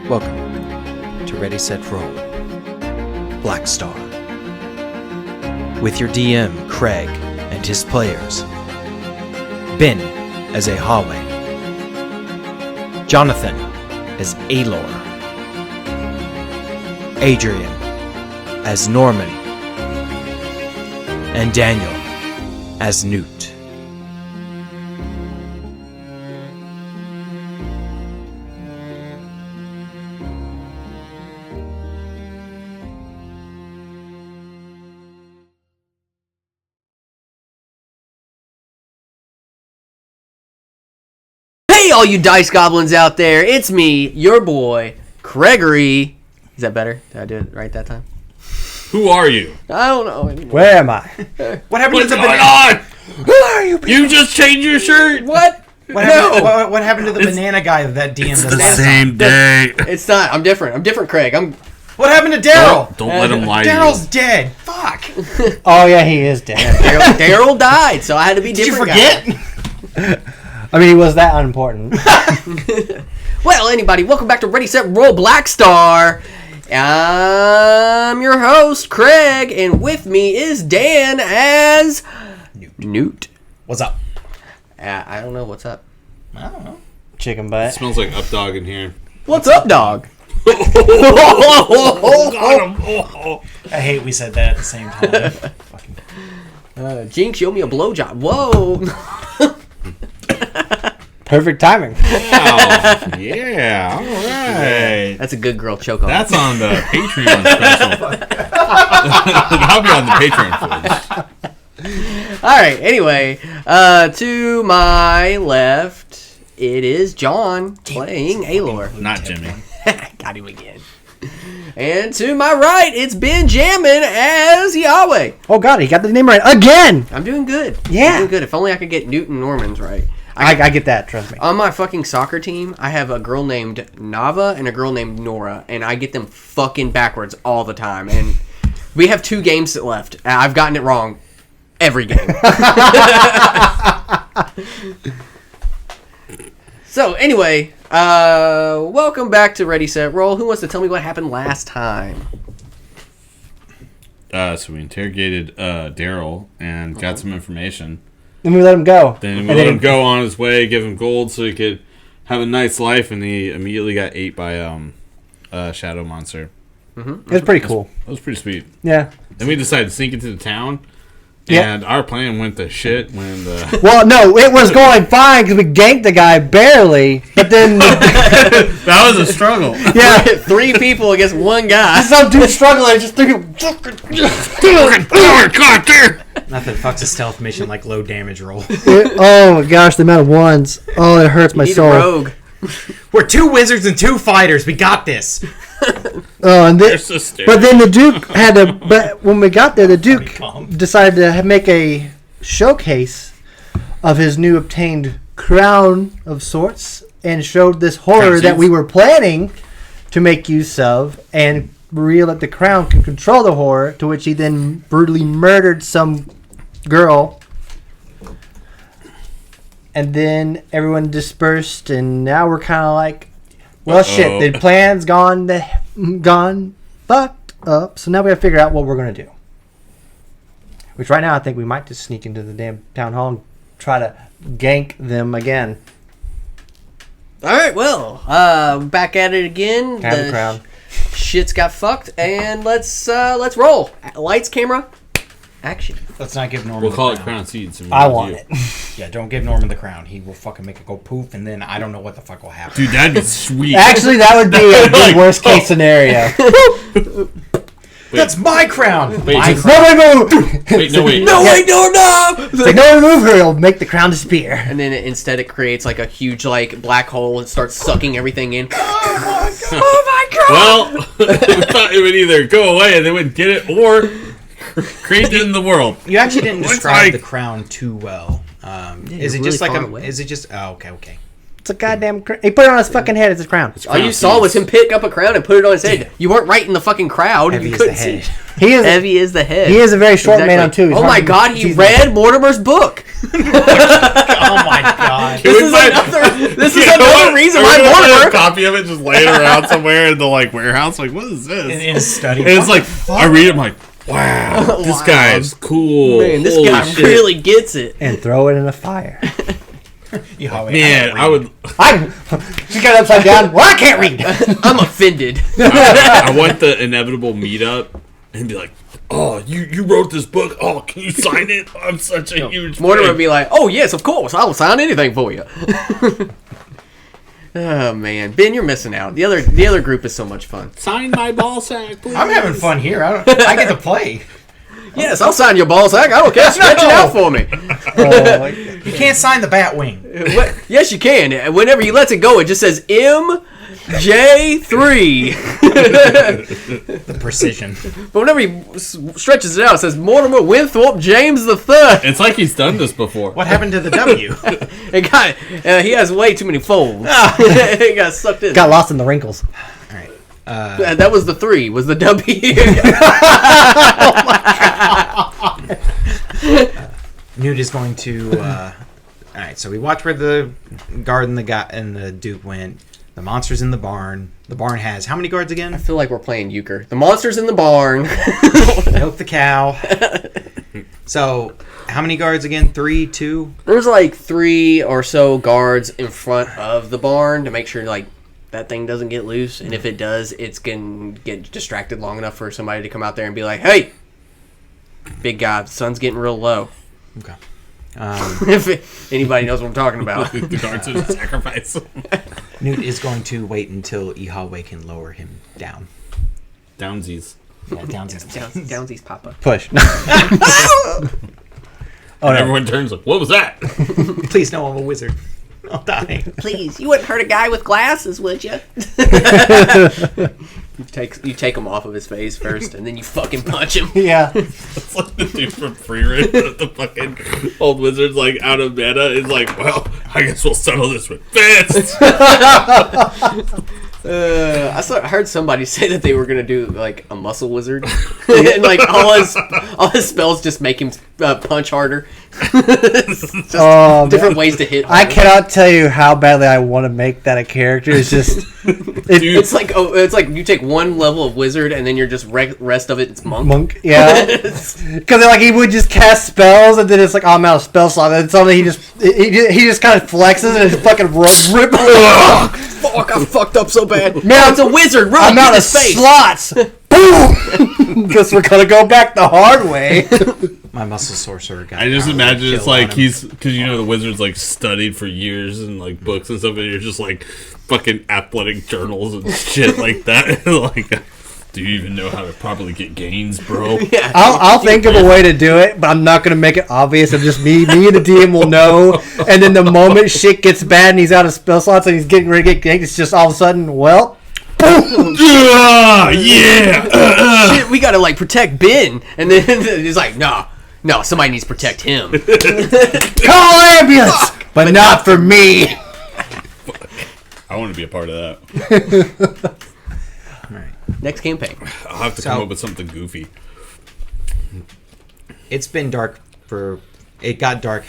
Welcome to Ready, Set, Roll, Black Star. With your DM, Craig, and his players. Ben as a hallway. Jonathan as Aelor. Adrian as Norman. And Daniel as Newt. Hey, all you dice goblins out there, it's me, your boy, Gregory. Is that better? Did I do it right that time? Who are you? I don't know anymore. Where am I? What happened to the banana? Who are you? You just changed your shirt. What? What happened to the banana guy that DM It's does the that? same day. It's not. I'm different, Craig. What happened to Daryl? Don't let him lie to Daryl's dead. Fuck. Oh yeah, he is dead. Daryl died, so I had to be Did you different. forget? I mean, he was that unimportant. Well, anybody, welcome back to Ready, Set, Roll, Black Star. I'm your host, Craig, and with me is Dan as Newt. What's up? I don't know what's up. I don't know. Chicken It butt. smells like up dog in here. What's up, dog? I hate we said that at the same time. Jinx, you owe me a blowjob. Whoa. Perfect timing. Wow. Yeah. All right. That's a good girl choke on. That's on the Patreon special. That'll be on the Patreon footage. All right. Anyway, to my left, it is John playing Aelor. Not Jimmy. Got him again. And to my right, it's Ben Jammin as Yahweh. Oh god, he got the name right again. I'm doing good. Yeah. I'm doing good. If only I could get Newton Norman's right. I get that. Trust me. On my fucking soccer team, I have a girl named Nava and a girl named Nora, and I get them fucking backwards all the time. And we have 2 games left. I've gotten it wrong every game. So anyway, welcome back to Ready, Set, Roll. Who wants to tell me what happened last time? So we interrogated Daryl and got some information. Then we let him go. Then we let him go on his way, give him gold so he could have a nice life, and he immediately got ate by a shadow monster. It was pretty cool. That was pretty sweet. Yeah. Then we decided to sneak into the town, Yeah. and our plan went to shit when the... Well, no, it was going fine because we ganked the guy barely, but then That was a struggle. yeah, 3 people against 1 guy. some dude struggling, just three. Nothing fucks a stealth mission like low damage roll. Oh my gosh, the amount of ones. Oh, it hurts my Need a soul. rogue. We're 2 wizards and 2 fighters. We got this. Oh, and They're so stupid. but then the Duke had to. But when we got there, the Duke calm. decided to make a showcase of his new obtained crown of sorts, and showed this horror Crown that seeds? we were planning to make use of, and reveal that the crown can control the horror. To which he then brutally murdered some girl. And then everyone dispersed, and now we're kind of like, well, shit, the plan's gone fucked up. So now we gotta figure out what we're gonna do. Which right now I think we might just sneak into the damn town hall and try to gank them again. All right, well, back at it again. Have the crown. Shit's got fucked, and let's roll. Lights, camera, action. Let's not give Norman We'll the call it crown. Crown Seeds. and I we'll want do it. Yeah, don't give Norman the crown. He will fucking make it go poof, and then I don't know what the fuck will happen. Dude, that'd be sweet. Actually, that would be a good worst case scenario. That's my crown. Wait, My just- crown. Nobody move! Wait, no, wait. No, wait, no! It's like, nobody move her, it'll make the crown disappear. And then instead it creates like a huge like black hole and starts sucking everything in. Oh my god! Well, we thought it would either go away and they wouldn't get it, or create it in the world. You actually didn't What's describe like- the crown too well. Is it really just like far a? away. Is it just? Oh, okay. It's a goddamn crown. He put it on his fucking head as his crown. All you saw was him pick up a crown and put it on his head. You weren't right in the fucking crowd. Heavy You is the couldn't see. head. He is Heavy is the head. He is a very short man on too. He's Oh my hard to god, he see. read Mortimer's book. Oh my god. This is another reason why a Mortimer. copy of it just laying around somewhere in the like warehouse. Like, what is this? In his study. And it's like I read it, I'm like, wow, this guy is cool. Man, this Holy guy shit. really gets it. And throw it in a fire. Man, I would. She got it upside down. Well, I can't read. I'm offended. I want the inevitable meetup and be like, oh, you wrote this book. Oh, can you sign it? I'm such a huge Mortimer fan. would be like, "Oh yes, of course, I will sign anything for you." Oh man, Ben, you're missing out. The other group is so much fun. Sign my ball sack, please. I'm having fun here. I get to play. Yes, I'll sign your ball sack. I don't care. Stretch it out for me. You can't sign the bat wing. Yes, you can. Whenever he lets it go, it just says MJ3. The precision. But whenever he stretches it out, it says Mortimer Winthrop James the Third. It's like he's done this before. What happened to the W? He has way too many folds. He got sucked in. Got lost in the wrinkles. All right. That was the 3. Was the W? Newt is going to. All right. So we watch where the guard and the Duke went. The monster's in the barn. The barn has how many guards I again? feel like we're playing euchre. The monster's in the barn. Milk the cow. So how many guards again? 3, 2. There's like 3 or so guards in front of the barn to make sure like that thing doesn't get loose, and if it does, it's gonna get distracted long enough for somebody to come out there and be like, "Hey, big guy, the sun's getting real low." Okay. If anybody knows what I'm talking about. The guards are sacrifice. Newt is going to wait until Yahweh can lower him down. Downsies. Yeah, down. Downsy's Papa. Push. Oh, no. everyone turns like, what was that? Please, no, I'm a wizard. I'll die. Please, you wouldn't hurt a guy with glasses, would you? You take him off of his face first, and then you fucking punch him. Yeah. It's like the dude from Free Run, the fucking old wizard's like out of meta. Is like, well, I guess we'll settle this with fists. I heard somebody say that they were gonna do like a muscle wizard, and like all his spells just make him punch harder. Just different ways to hit. I cannot tell you how badly I want to make that a character. It's just it's like you take one level of wizard and then you're just rest of it. It's monk. Yeah, because like he would just cast spells and then it's like, oh, I'm out of spell slot. And suddenly he just kind of flexes and his fucking rip. Fuck! I fucked up so bad. Man, it's a wizard. Really, I'm out of his face. slots. Boom! Because we're gonna go back the hard way. My muscle sorcerer guy. I just imagine it's like because the wizard's like studied for years and like books and stuff, and you're just like fucking athletic journals and shit like that. Like, do you even know how to properly get gains, bro? Yeah. I'll think of a way to do it, but I'm not gonna make it obvious. And just me and the DM will know. And then the moment shit gets bad and he's out of spell slots and he's getting ready to get ganked, it's just all of a sudden, well. Yeah. Shit, we gotta like protect Ben, and then he's like, no, somebody needs to protect him. Call ambulance, but not for me. I want to be a part of that. All right. Next campaign. I'll have to come up with something goofy. It's been dark it got dark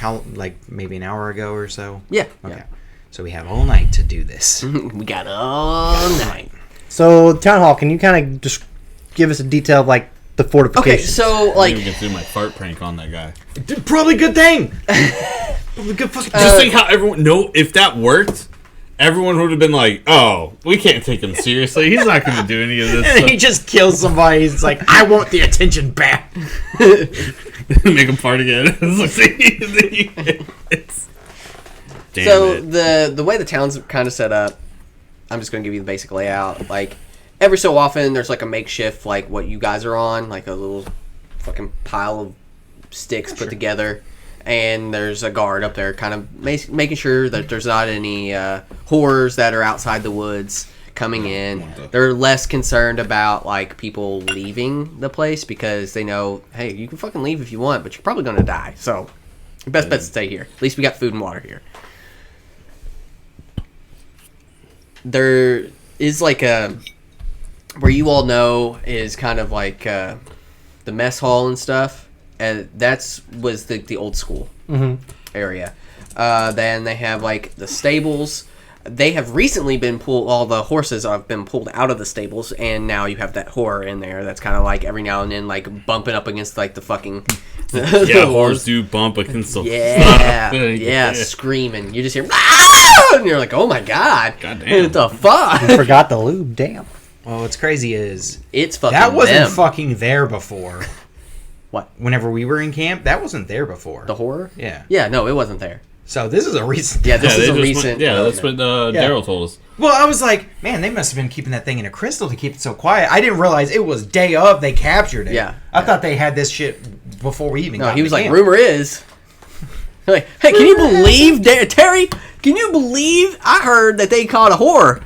maybe an hour ago or so? Yeah. Okay. So we have all night to do this. We got all night. So, Town Hall, can you kind of just give us a detail of like the fortification? Okay, so I like, can do my fart prank on that guy. Probably a good thing. Good fucking. Just think how everyone. No, if that worked, everyone would have been like, "Oh, we can't take him seriously. He's not going to do any of this." And he just kills somebody. He's like, I want the attention back. Make him fart again. The way the town's kind of set up, I'm just going to give you the basic layout. Like, every so often, there's like a makeshift, like what you guys are on, like a little fucking pile of sticks put together, and there's a guard up there kind of making sure that there's not any horrors that are outside the woods coming in. They're less concerned about like people leaving the place because they know, hey, you can fucking leave if you want, but you're probably going to die. So your best bet's to stay here. At least we got food and water here. There is like a where you all know is kind of like the mess hall and stuff. was the old school area. Then they have like the stables. They have recently been pulled. All the horses have been pulled out of the stables, and now you have that whore in there. That's kind of like every now and then, like bumping up against like the fucking Whores do bump against the yeah, screaming. You just hear, "Ah!" and you're like, oh my god, Goddamn. what the fuck? I forgot the lube. Damn. Well, what's crazy is It's fucking that wasn't them. fucking there before. What? Whenever we were in camp, that wasn't there before. The horror? Yeah. Yeah, no, it wasn't there. So this is a recent. Yeah, this is they a just recent. that's what Daryl told us. Well, I was like, man, they must have been keeping that thing in a crystal to keep it so quiet. I didn't realize it was day of they captured it. Yeah. I thought they had this shit before we even. No, got he was to like, camp. rumor is. Like, hey, can you believe Terry? Can you believe I heard that they caught a whore?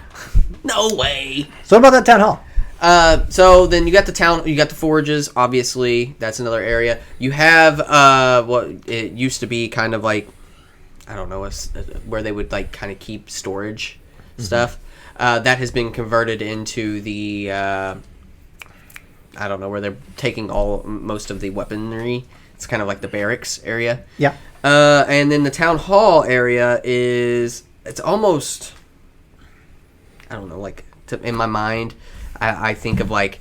No way. So what about that town hall? So then you got the town, you got the forages. Obviously, that's another area. You have what it used to be, kind of like, I don't know, where they would like kind of keep storage stuff. That has been converted into the I don't know, where they're taking most of the weaponry. It's kind of like the barracks area. Yeah. And then the town hall area it's almost, I don't know, like in my mind, I think of like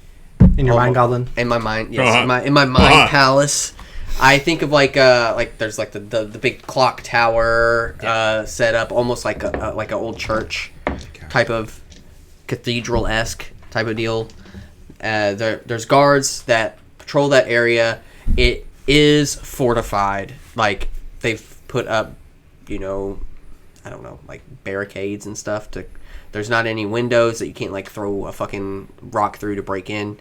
In your mind, Goblin? in my mind, yes, in my mind palace. I think of like there's like the big clock tower set up, almost like an old church type of cathedral-esque type of deal. There's guards that patrol that area. It is fortified. Like they've put up, I don't know, like barricades and stuff. There's not any windows that you can't like throw a fucking rock through to break in.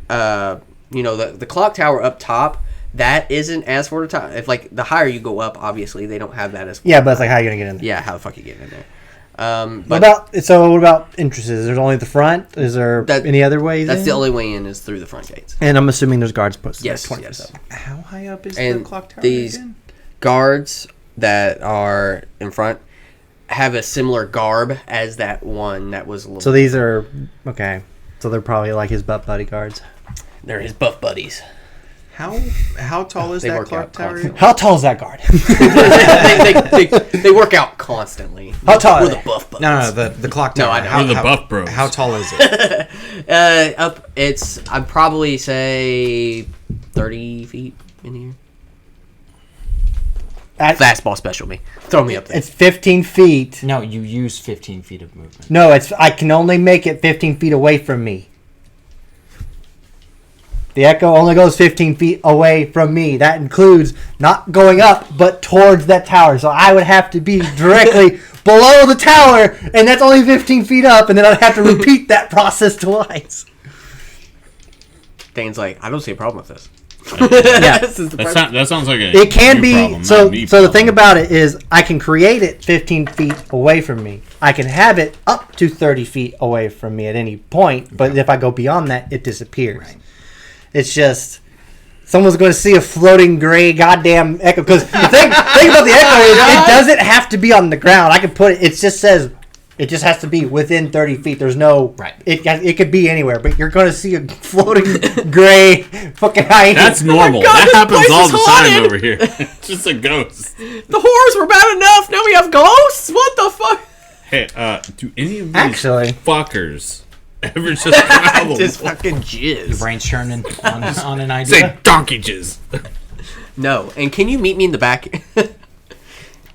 The clock tower up top, that isn't as fortified. If like the higher you go up, obviously they don't have that as. Yeah, but it's like, how are you gonna get in there? Yeah, how the fuck you get in there? What about entrances? There's only the front. Is there any other ways? That's the only way in is through the front gates. And I'm assuming there's guards posted. Yes, there 24/7. yes. How high up is And the clock tower these again? guards that are in front have a similar garb as that one that was a little. So these are okay. So they're probably like his butt bodyguards. They're his buff buddies. How tall is They that work clock out tower? constantly. How tall is that guard? they work out constantly. How tall are We're they? the buff buddies. No, the clock No, tower. I know. We're the buff bros. How tall is it? I'd probably say 30 feet in here. Fastball special me. Throw me up there. It's 15 feet. No, you use 15 feet of movement. No, I can only make it 15 feet away from me. The echo only goes 15 feet away from me. That includes not going up, but towards that tower. So I would have to be directly below the tower, and that's only 15 feet up, and then I'd have to repeat that process twice. Dane's like, I don't see a problem with this. Yeah. This is the That sounds like a It can you be problem, so. not me So the problem. thing about it is, I can create it 15 feet away from me. I can have it up to 30 feet away from me at any point. But if I go beyond that, it disappears. Right. It's just someone's going to see a floating gray goddamn echo. Because the thing about the echo is, it doesn't have to be on the ground. I can put it. It just says. It just has to be within 30 feet. There's no... Right. It could be anywhere, but you're going to see a floating gray fucking hyena. That's normal. God, That this happens place all is the haunted. time over here. It's just a ghost. The horrors were bad enough. Now we have ghosts. What the fuck? Hey, do any of these Actually- fuckers ever just travel? Just fucking jizz. Brain's churning on an idea. Say donkey jizz. No. And can you meet me in the back?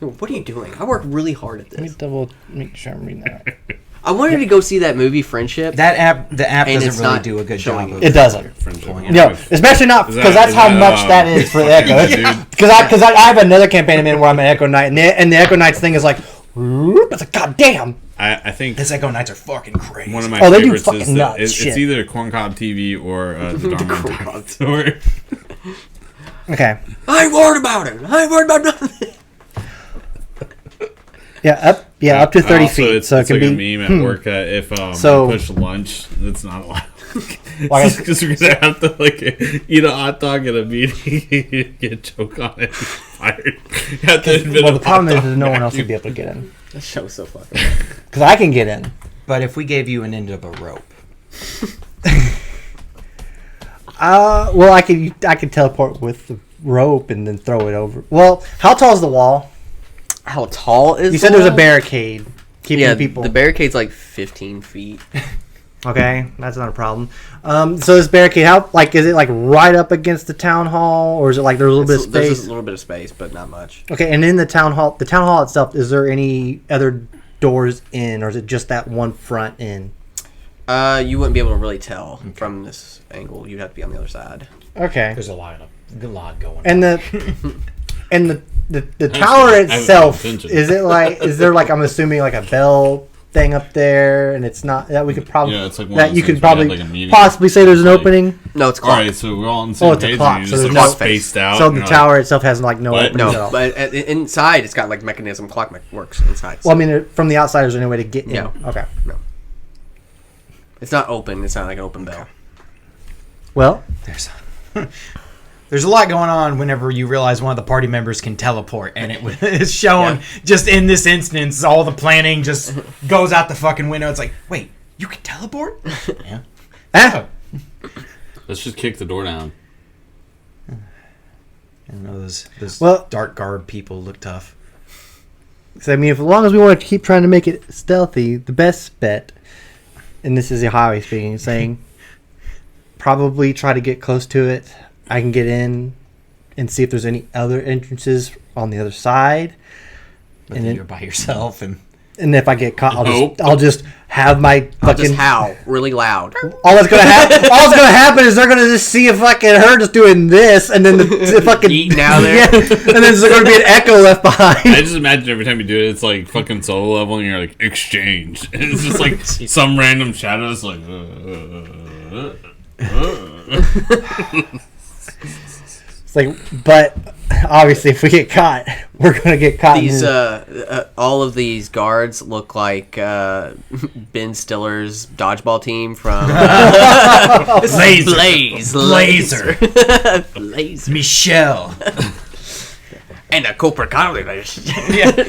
What are you doing? I work really hard at Let me this. make sure I'm reading that. I wanted to go see that movie Friendship. The app And it's doesn't really not do a good showing job. you. Of It doesn't. pulling it No, off. especially not Is because that- that's is how that, much that is for the Echo. dude? Because I have another campaign I'm in where I'm an Echo Knight, and the Echo Knight's thing is like, whoop, it's like, god damn. I think This Echo Knights are fucking crazy. one of my Oh, they do favorites fucking is nuts it's shit. either Corncob TV or the Darwin Dinosaur. Okay. I ain't worried about it. I ain't worried about nothing. Yeah, up to 30 Also, feet. It's, So it it's can like be. a meme at work if So- I push lunch, that's not allowed. Why- Because we're gonna have to like eat a hot dog at a meeting, get choke on it, fired. You have to admit Well, a the problem hot is dog that no one else vacuum. would be able to get in. That show's so fucking. Because I can get in. But if we gave you an end of a rope, Well, I could teleport with the rope and then throw it over. Well, how tall is the wall? How tall is You the said there's a wall? barricade keeping people. The barricade's like 15 feet. Okay, that's not a problem. So this barricade, is it like right up against the town hall, or is it like there's a little bit of There's space? a little bit of space, but not much. Okay, and in the town hall itself, is there any other doors in, or is it just that one front in? You wouldn't be able to really tell from this angle. You'd have to be on the other side. Okay, There's a lot going on. and the tower I haven't itself, paid attention. is there like I'm assuming like a bell thing up there, and it's not that we could probably Yeah, it's like one of that those you things could where you have, probably like, a meeting. possibly say there's an Like- opening. No, it's All clocked. right, so we're all on the same Oh, it's a page. clock, And so you're there's just no like spaced out. So and the you're tower itself has like no What? openings at No, all. but inside it's got like mechanism. Clock works inside. Well, I mean, from the outside, is there any way to get in? No. Okay. It's not open. It's not like an open bell. Well, There's a lot going on whenever you realize one of the party members can teleport, and it's shown just in this instance. All the planning just goes out the fucking window. It's like, wait, you can teleport? Yeah. ah, Let's just kick the door down. I know those Well- dark garb people look tough. so, I mean, as long as we want to keep trying to make it stealthy, the best bet, and this is Yahweh speaking, saying, probably try to get close to it. I can get in and see if there's any other entrances on the other side. But And then it- you're by yourself, and And if I get caught, Nope. I'll just have my I'll fucking. just howl really loud. All that's gonna happen is they're gonna just see a fucking her just doing this, and then the fucking Eating out there. yeah, and then there's gonna be an echo left I behind. just imagine every time you do it, it's like fucking solo level, and you're like exchange, and it's just like some random shadows like. It's like, but obviously, if we get caught, we're gonna get caught. These in- all of these guards look like Ben Stiller's dodgeball team from Laser. Laser. Michelle. And a Cooper Conley. Yeah.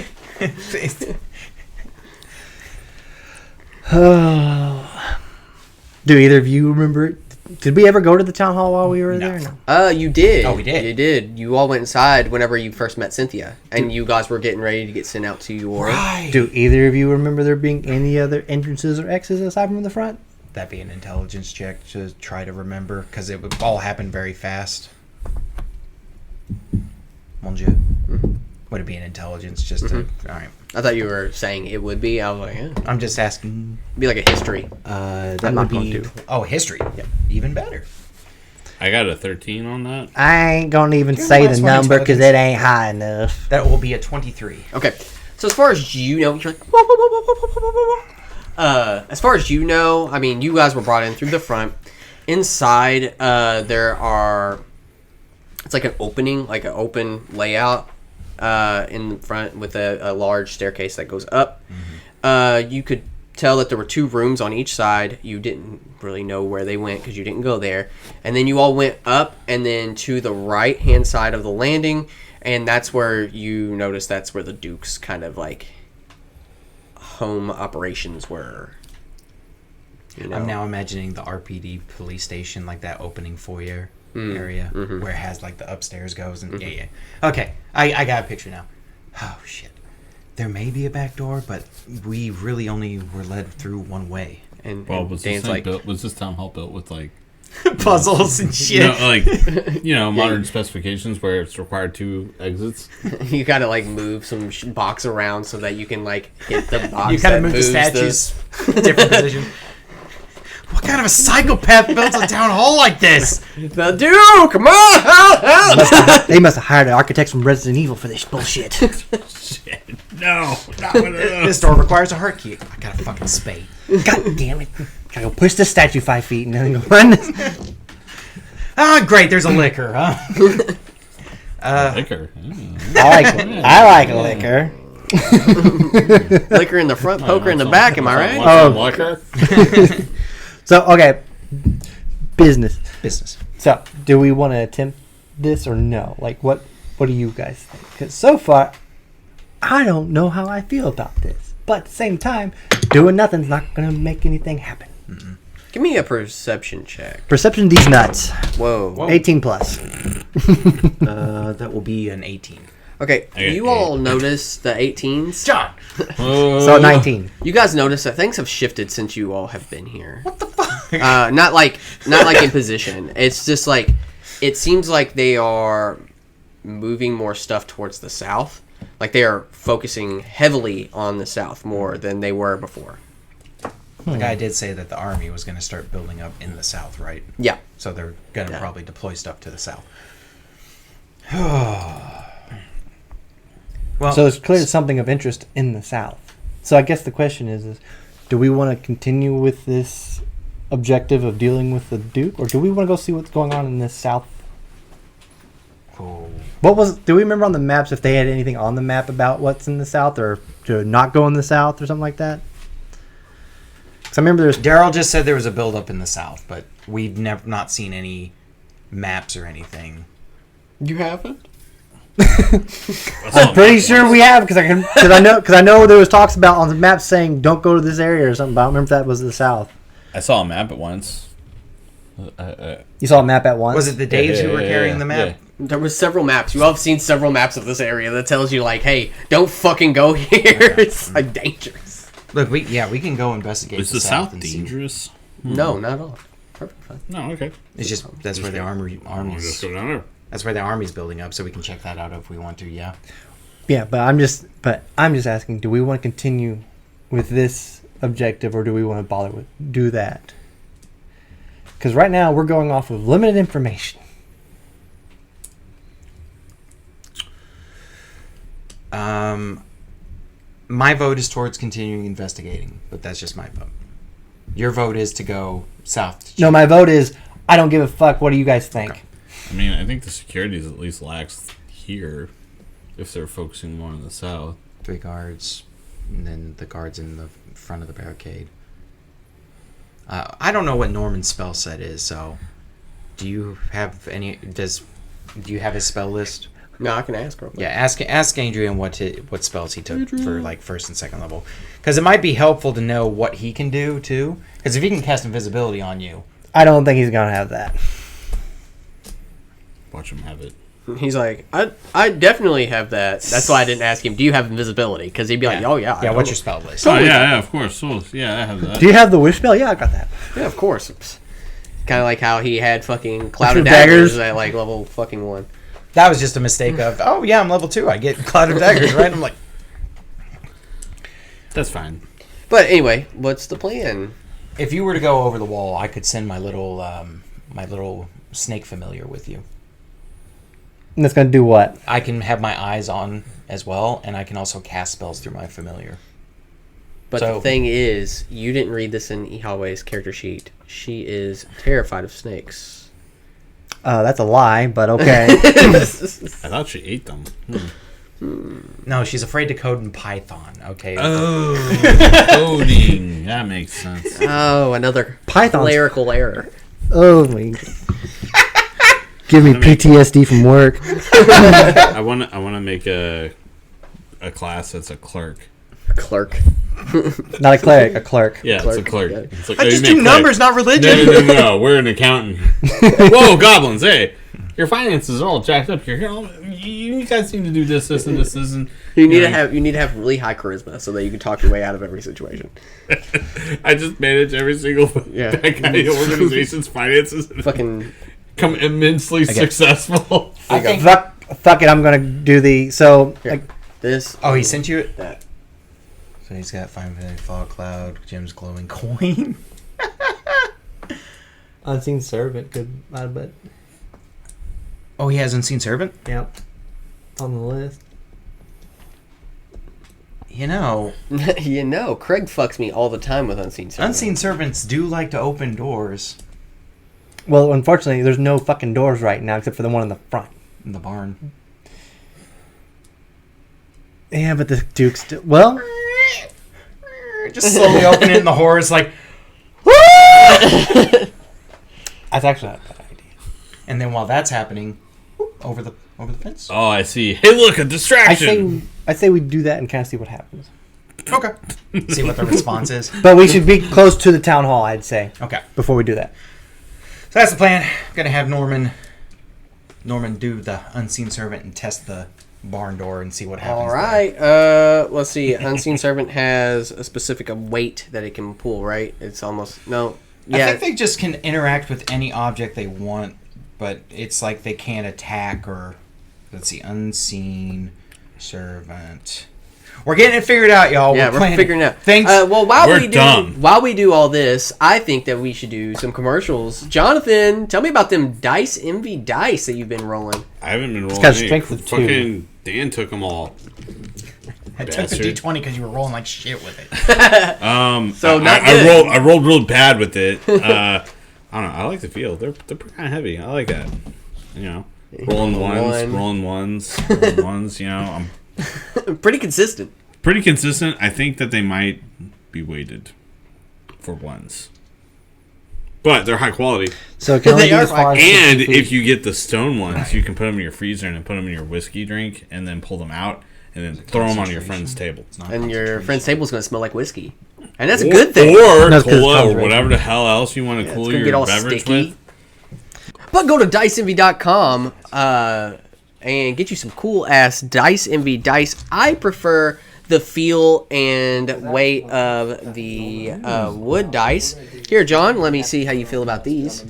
Do either of you remember it? Did we ever go to the town hall while we were there? No. You did. Oh, we did. You did. You all went inside whenever you first met Cynthia, and you guys were getting ready to get sent out to your. Right. Do either of you remember there being any other entrances or exits aside from the front? That'd be an intelligence check to try to remember, because it would all happen very fast. Mon Dieu. Would it be an intelligence just to... Alright. I thought you were saying it would be. I was like, yeah. It'd I'm just asking... be like a history. That I'm not would going be... to. Oh, history. Yep. Even better. I got a 13 on that. I ain't gonna even You're say the the last one number because intelligence. it ain't high enough. That will be a 23. Okay, so as far as you know, you're like, whoa, whoa, whoa, whoa, whoa, whoa, whoa, whoa. As far as you know, I mean, you guys were brought in through the front. Inside, there are, it's like an opening, like an open layout in the front with a large staircase that goes up. You could tell that there were 2 rooms on each side. You didn't really know where they went because you didn't go there. And then you all went up and then to the right-hand side of the landing, and that's where you noticed that's where the Duke's kind of like home operations were. You know? I'm now imagining the RPD police station, like that opening foyer area where it has like the upstairs goes. And yeah. Okay, I got a picture now. Oh, shit. There may be a back door, but we really only were led through one way. And, Well, and was Dan's this like, built? Was this town hall built with like Puzzles and shit. like modern specifications where it's required 2 exits? you gotta like move some box around so that you can like hit the box. You gotta that move the moves statues different position. What kind of a psychopath builds a town hall like this? The Duke, come on, help! They must have hired architects from Resident Evil for this bullshit. Shit, no, not one of those. This door requires a heart key. I got a fucking spade. God damn it! Gotta go push the statue 5 feet and then go run. Ah, great. There's a liquor, huh? Liquor. I like liquor. Liquor in the front, poker in the back. Am I right? Oh. Liquor. So okay, business. Business. So do we want to attempt this or no? Like what do you guys think? Because so far, I don't know how I feel about this. But at the same time, doing nothing's not gonna make anything happen. Give me a perception check. Perception these nuts. Whoa. 18 plus. That will be an 18. Okay, I got you all notice the 18s? John! So 19. You guys notice that things have shifted since you all have been here. What the fuck? Not like in position. It's just like it seems like they are moving more stuff towards the south. Like they are focusing heavily on the south more than they were before. The guy did say that the army was going to start building up in the south, right? Yeah. So they're going to probably deploy stuff to the south. Well, So it's clearly something of interest in the south. So I guess the question is do we want to continue with this objective of dealing with the Duke, or do we want to go see what's going on in the south? oh, Do we remember on the maps if they had anything on the map about what's in the south, or to not go in the south or something like that? Because I remember there's Daryl just said there was a buildup in the south, but we've never not seen any maps or anything. You haven't? I'm pretty sure we have because I know there was talks about on the map saying don't go to this area or something. But I don't remember if that was the south. I saw a map at once. You saw a map at once. Was it the Daves who were carrying the map? There was several maps. You all have seen several maps of this area that tells you like, hey, don't fucking go here. It's like dangerous. Look, we can go investigate. Is the south and see. dangerous? No, not at all. Perfect fine. No, okay. It's just that's where the We'll just army's go down there. that's where the army's building up, so we can check that out if we want to. Yeah. Yeah, but I'm just asking. Do we want to continue with this objective, or do we want to bother with do that? Because right now we're going off of limited information. My vote is towards continuing investigating, but that's just my vote. Your vote is to go south. No, my vote is I don't give a fuck. What do you guys think? Okay. I mean, I think the security is at least lax here if they're focusing more on the south. 3 guards, and then the guards in the front of the barricade. I don't know what Norman's spell set is, so do you have any? Do you have his spell list? No, I can ask real quick. Yeah, ask Adrian what spells he took for like first and second level, because it might be helpful to know what he can do too. Because if he can cast invisibility on you, I don't think he's gonna have that. Watch him have it. He's like, I definitely have that. That's why I didn't ask him, do you have invisibility? Because he'd be like, oh, yeah. yeah. What's your spell list? Oh, yeah, of course. So, yeah, I have that. Do you have the wish spell? Yeah, I got that. Yeah, of course. Kind of like how he had fucking Cloud of With Daggers daggers? at like level fucking 1. That was just a mistake of, oh yeah, I'm level 2. I get Cloud of Daggers, right? I'm like, That's fine. But anyway, what's the plan? if you were to go over the wall, I could send my little snake familiar with you. And that's gonna do what? I can have my eyes on as well, and I can also cast spells through my familiar. But So- the thing is, you didn't read this in Ihaway's character sheet. She is terrified of snakes. That's a lie, but okay. I thought she ate them. No, she's afraid to code in Python. Okay. Oh, coding. That makes sense. Oh, another Python's- clerical error. Oh my! Give me PTSD from work. I want to make a class that's a clerk. Clerk. Not a cleric, a clerk. Yeah, Clerk, it's a clerk. yeah. It's like, I oh, just you make do clerk. numbers, not religion. No. We're an accountant. Whoa, goblins! Hey, your finances are all jacked up here. You guys need to do this, and this, and You need to have really high charisma so that you can talk your way out of every situation. I just manage every single Yeah. that kind of organization's finances and Fucking become immensely successful. I think. Fuck it. I'm gonna do the like. this. Oh, he sent you it. That. So he's got Fine Fog Cloud, Jim's glowing coin. Unseen servant could, I bet. Oh, he has Unseen Servant. Yep. On the list. You know, Craig fucks me all the time with Unseen Servant. Unseen Servants do like to open doors Well, unfortunately, there's no fucking doors right now except for the one in the front. in the barn. Yeah, but the Duke's still. Well, Just slowly open it, and the horror's like, that's actually not a bad idea. and then while that's happening, over the fence. Oh, I see. Hey, look, a distraction. I say we do that and kind of see what happens. Okay. See what the response is. But we should be close to the town hall, I'd say, Okay. before we do that. So that's the plan. Gonna have Norman do the unseen servant and test the barn door and see what happens. All right. Let's see. Unseen Servant has a specific weight that it can pull, right? It's almost... No. I Yeah. think they just can interact with any object they want, but it's like they can't attack or... Let's see. Unseen servant. We're getting it figured out, y'all. Yeah, we're planning. figuring it out. Thanks. Well, We're dumb. while we do all this, I think that we should do some commercials. Jonathan, tell me about them Dice Envy dice that you've been rolling. I haven't been rolling. got any. strength of 2. Fucking Dan took them all. I took the bastard. D20 because you were rolling like shit with it. So not I good. rolled real bad with it. I don't know. I like the feel. They're pretty kind of heavy. I like that. You know, rolling ones. You know, I'm Pretty consistent. pretty consistent. I think that they might be weighted for ones, but they're high quality. So it can only They be are as far as And 60 feet. if you get the stone ones, you can put them in your freezer and then put them in your whiskey drink, and then pull them out and then throw them on your friend's table. And your friend's table's going to smell like whiskey. And that's a good thing. Or That's 'cause it's cola or conjuration. whatever the hell else you want to It's cool gonna your get all beverage sticky. with. But go to diceenvy.com and get you some cool ass Dice Envy dice. I prefer the feel and weight of the wood dice. Here, John, let me see how you feel about these.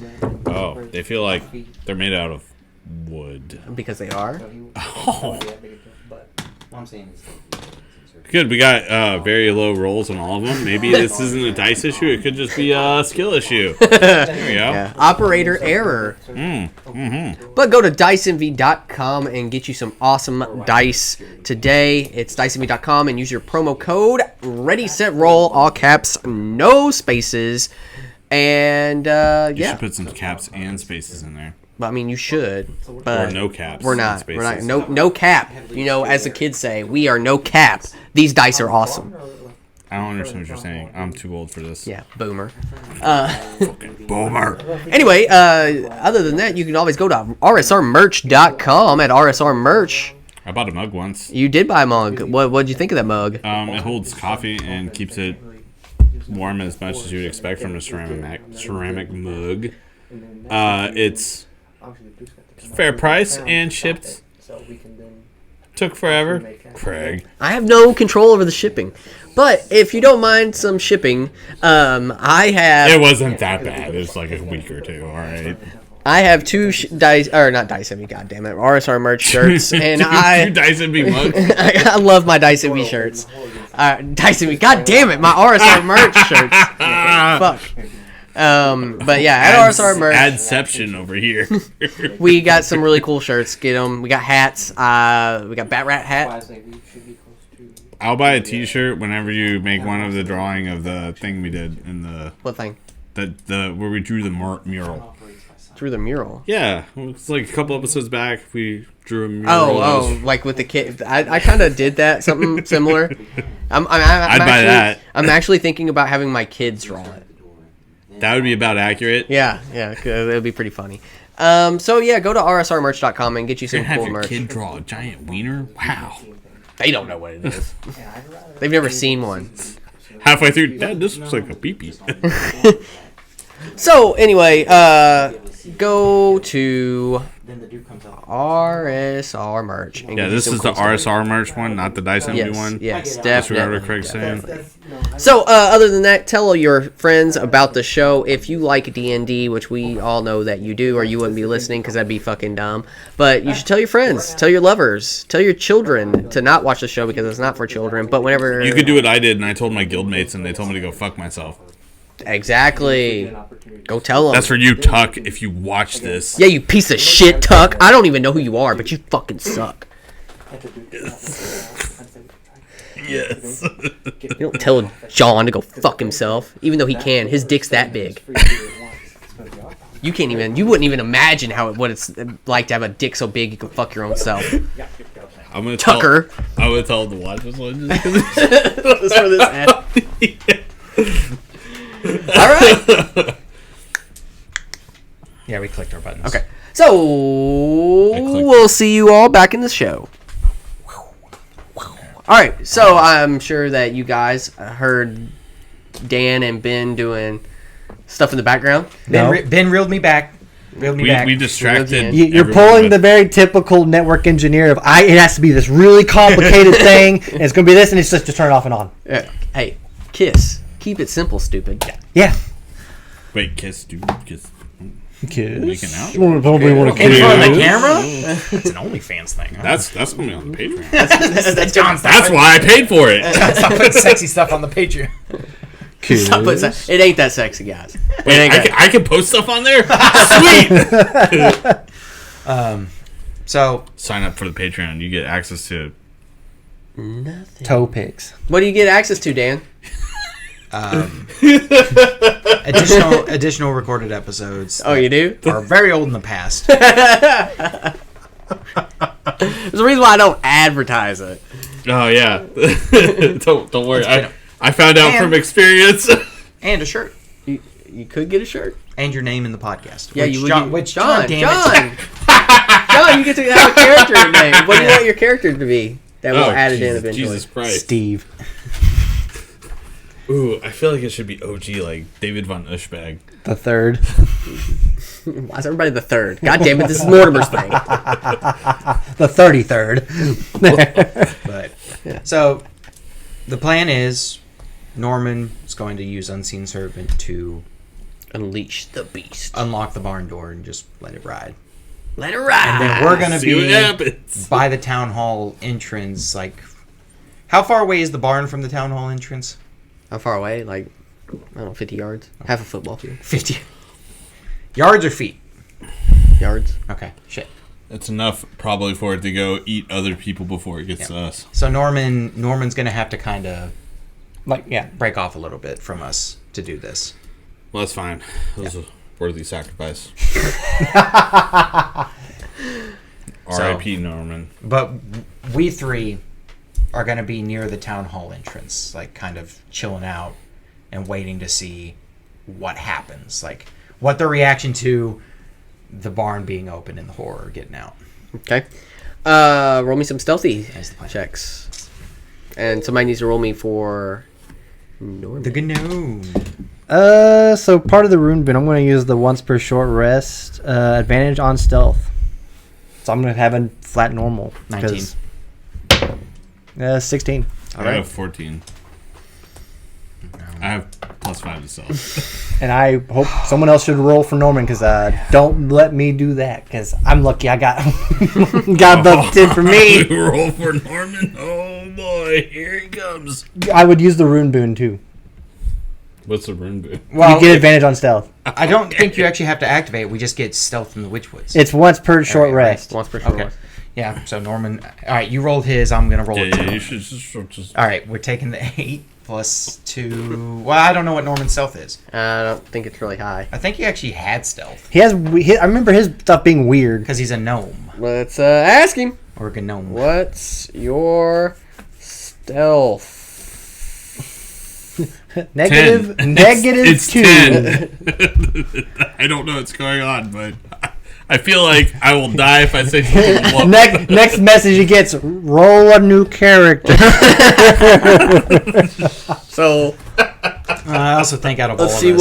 Oh, they feel like they're made out of wood. Because they are. Oh. Good, we got very low rolls on all of them. Maybe this isn't a dice issue. It could just be a skill issue. There we go. Yeah. Operator error. But go to diceenvy.com and get you some awesome dice today. It's diceenvy.com and use your promo code Ready Set Roll, all caps, no spaces. And You yeah, should put some caps and spaces in there. I mean you should, but Or no caps. We're and not. We're not. spaces. No cap. You know, as the kids say, we are no cap. These dice are awesome. I don't understand what you're saying. I'm too old for this. Yeah, boomer. Boomer. Anyway, other than that, you can always go to rsrmerch.com at rsrmerch. I bought a mug once. You did buy a mug. What'd you think of that mug? It holds coffee and keeps it warm as much as you would expect from a ceramic mug. It's fair price and shipped. Took forever. Craig. I have no control over the shipping, but if you don't mind some shipping, I have. It wasn't that bad. It was like a week or two. All right. I have two dice, or not dice envy, goddamn it, RSR merch shirts, and Two dice and be mugs. I love my Dice Envy shirts. Dice Envy, god damn it, my RSR merch shirts. Fuck. But yeah, at RSR merch, Adception over here. we got some really cool shirts. Get them. We got hats. We got Bat Rat hat. I'll buy a T-shirt whenever you make one of the drawing of the thing we did in the What thing? where we drew the mural. Through the mural. Yeah, it's like a couple episodes back. We drew a mural. Oh, like with the kid. I kind of did that, something similar. I'd buy that. I'm actually thinking about having my kids draw it. That would be about accurate. Yeah, 'cause it would be pretty funny. So yeah, go to rsrmerch.com and get you some Have cool your merch. kid draw a giant wiener. Wow. They don't know what it is. They've never seen one. Halfway through, Dad, this looks like a peepee. So anyway, go to RSR merch. And Yeah, get you this some is the cool stuff. RSR merch one, not the Dice Envy Yes, one. yes, Disregard definitely. what Craig's saying. So, other than that, tell all your friends about the show. If you like D&D, which we all know that you do, or you wouldn't be listening because that'd be fucking dumb. But you should tell your friends, tell your lovers, tell your children to not watch the show because it's not for children. But whenever You could do what I did, and I told my guildmates, and they told me to go fuck myself. exactly, go tell them. That's for you, Tuck, if you watch this. Yeah, you piece of shit, Tuck. I don't even know who you are, but you fucking suck. Yes. You don't tell John to go fuck himself, even though he can. His dick's that big. You can't even. You wouldn't even imagine what it's like to have a dick so big you can fuck your own self. I'm gonna Tucker. I'm gonna tell him to watch this one just 'cause Just for this ad. All right. Yeah, we clicked our buttons. Okay. So clicked we'll see you all back in the show. All right, so I'm sure that you guys heard Dan and Ben doing stuff in the background. Ben reeled me back. We distracted. You're everyone pulling with- the very typical network engineer of it has to be this really complicated thing, and it's going to be this, and it's just to turn it off and on. Hey, Kiss. Keep it simple, stupid. Yeah. Wait, kiss, dude. Kiss. Kiss. Making out? Probably want to In kiss. front of the camera? It's an OnlyFans thing. Huh? That's gonna be on the Patreon. That's John's. That's why I paid for it. Stop putting sexy stuff on the Patreon. Stop putting it ain't that sexy, guys. It Wait, ain't I can post stuff on there. Sweet. So Sign up for the Patreon. You get access to. Nothing. Toe pics. What do you get access to, Dan? additional recorded episodes. Oh, you do? Are very old in the past. There's a reason why I don't advertise it. Oh yeah. don't worry. I found out from experience. And a shirt. You could get a shirt. And your name in the podcast. Yeah, you would. John, John, damn John. it. John, you get to have a character name. What do you want your character to be? That we'll add it in eventually. Jesus Christ. Steve. Ooh, I feel like it should be OG, like David Von Ushbag. The third. Why is everybody the third? God damn it, this is Mortimer's thing. The 33rd. But so the plan is Norman is going to use Unseen Servant to Unleash the beast. unlock the barn door and just let it ride. Let it ride. And then we're gonna See what be happens. by the town hall entrance. Like, how far away is the barn from the town hall entrance? How far away? Like, I don't know, 50 yards? Half a football field. 50 yards or feet? Yards. Okay, shit. It's enough probably for it to go eat other people before it gets to us. So Norman's gonna have to kind of Yeah. break off a little bit from us to do this. Well, that's fine. It was a worthy sacrifice. R.I.P. Norman. But we three are going to be near the town hall entrance, like kind of chilling out and waiting to see what happens. Like, what the reaction to the barn being open and the horror getting out. Okay. Roll me some stealthy That's the plan. checks. And somebody needs to roll me for Norman. The gnome. So part of the rune bin, I'm going to use the once per short rest advantage on stealth. So I'm going to have a flat normal. 19. 16. I have 14. I have +5 to self. And I hope someone else should roll for Norman because don't let me do that because I'm lucky I got got above 10 for me. Roll for Norman. Oh boy, here he comes. I would use the rune boon too. What's the rune boot? Well, You get advantage on stealth. I don't think you actually have to activate it. We just get stealth from the Witchwoods. It's once per short right. rest. Once per short Okay. rest. Yeah, so Norman... All right, you rolled his. I'm going to roll it. Yeah, too. you should just. All right, we're taking the 8 plus 2... Well, I don't know what Norman's stealth is. I don't think it's really high. I think he actually had stealth I remember his stuff being weird. because he's a gnome Let's ask him. or a gnome. What's your stealth? Negative 2. It's 10. I don't know what's going on, but I feel like I will die if I say something wrong. Next message he gets: roll a new character. So I also think out of all let's of see us,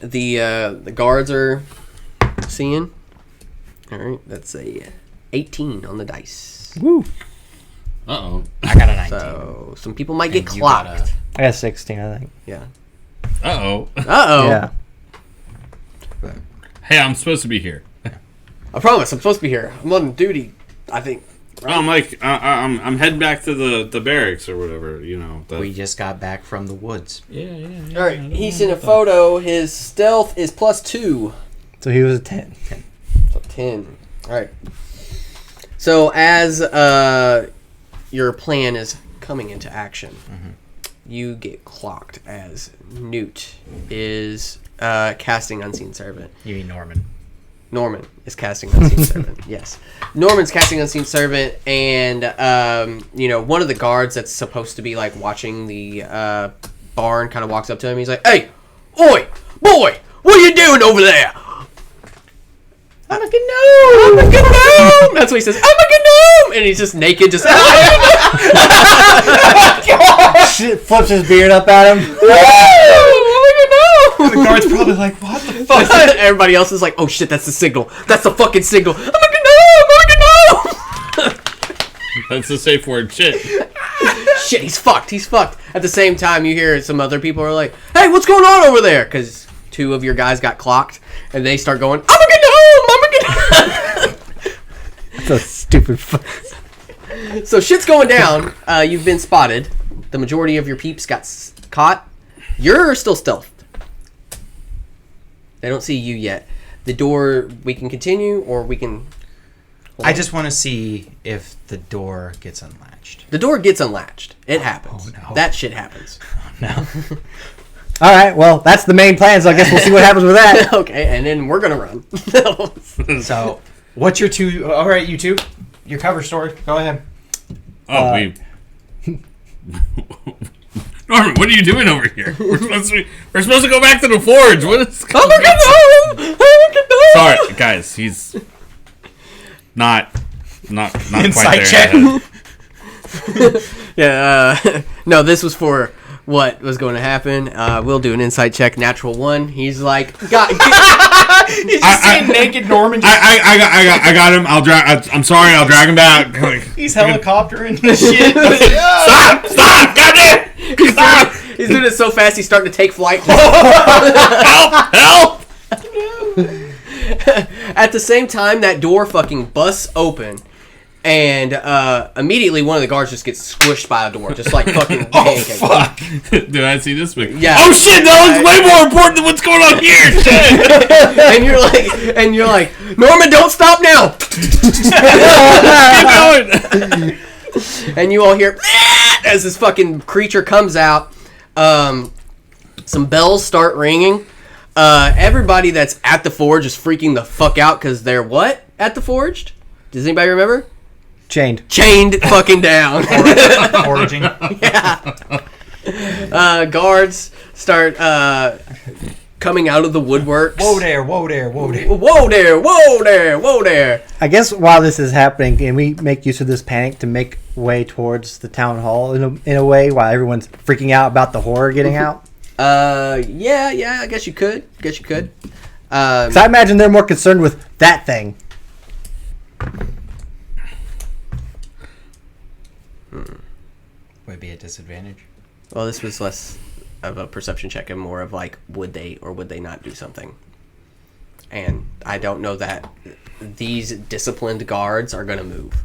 what the guards are seeing. All right, that's a 18 on the dice. Woo! Uh-oh. I got a 19. So some people might get And you got clocked. I got 16, I think. Yeah. Uh-oh. Uh-oh. Yeah. Hey, I'm supposed to be here. I promise, I'm supposed to be here. I'm on duty, I think. I'm like, I'm heading back to the barracks or whatever, you know. We just got back from the woods. Yeah. All right, he's in a photo. His stealth is +2. So he was a 10. So 10. All right. So as your plan is coming into action, you get clocked as Newt is casting Unseen Servant. You mean Norman. Norman is casting Unseen Servant. Yes. Norman's casting Unseen Servant, and, one of the guards that's supposed to be, like, watching the barn kind of walks up to him. He's like, "Hey, oi, boy, what are you doing over there?" "I'm a gnome. I'm a gnome." That's what he says. "I'm a And he's just naked, just Shit, flips his beard up at him. The guard's probably like, what the fuck? Everybody else is like, oh shit, that's the signal. That's the fucking signal. I'm like, no. That's the safe word. Shit. Shit, he's fucked. He's fucked. At the same time, you hear some other people are like, hey, what's going on over there? Because 2 of your guys got clocked, and they start going, I'm gonna get home. So stupid. So shit's going down. You've been spotted. The majority of your peeps got caught. You're still stealthed. They don't see you yet. The door, we can continue, or we can... I just want to see if the door gets unlatched. The door gets unlatched. It happens. Oh, no. That shit happens. No. All right, well, that's the main plan, so I guess we'll see what happens with that. Okay, and then we're gonna run. So, what's your two... All right, you two. Your cover story. Go ahead. Oh, Norman, what are you doing over here? We're supposed to go back to the forge. What is going on? Sorry, guys. He's not quite Insight there. check. Yeah, no, this was for what was going to happen. We'll do an insight check. Natural 1. He's like, He's just seeing naked Norman. I got him. I'm sorry. I'll drag him back. He's helicoptering the shit. Stop! Goddamn! Stop! he's doing it so fast he's starting to take flight. Help! At the same time, that door fucking busts open, and immediately one of the guards just gets squished by a door, just like fucking pancake. Fuck! Did I see this? Yeah. Oh shit! That looks way more important than what's going on here. Shit! and you're like, Norman, don't stop now. Keep going. And you all hear as this fucking creature comes out. Some bells start ringing. Everybody that's at the forge is freaking the fuck out because they're what at the forge? Does anybody remember? Chained fucking down. Foraging. Yeah. Guards start coming out of the woodworks. Whoa there, whoa there, whoa there. Whoa there, whoa there, whoa there. I guess while this is happening, can we make use of this panic to make way towards the town hall in a way while everyone's freaking out about the horror getting out? Yeah, I guess you could. Because I imagine they're more concerned with that thing. Would it be a disadvantage? Well, this was less of a perception check and more of like, would they or would they not do something? And I don't know that these disciplined guards are going to move.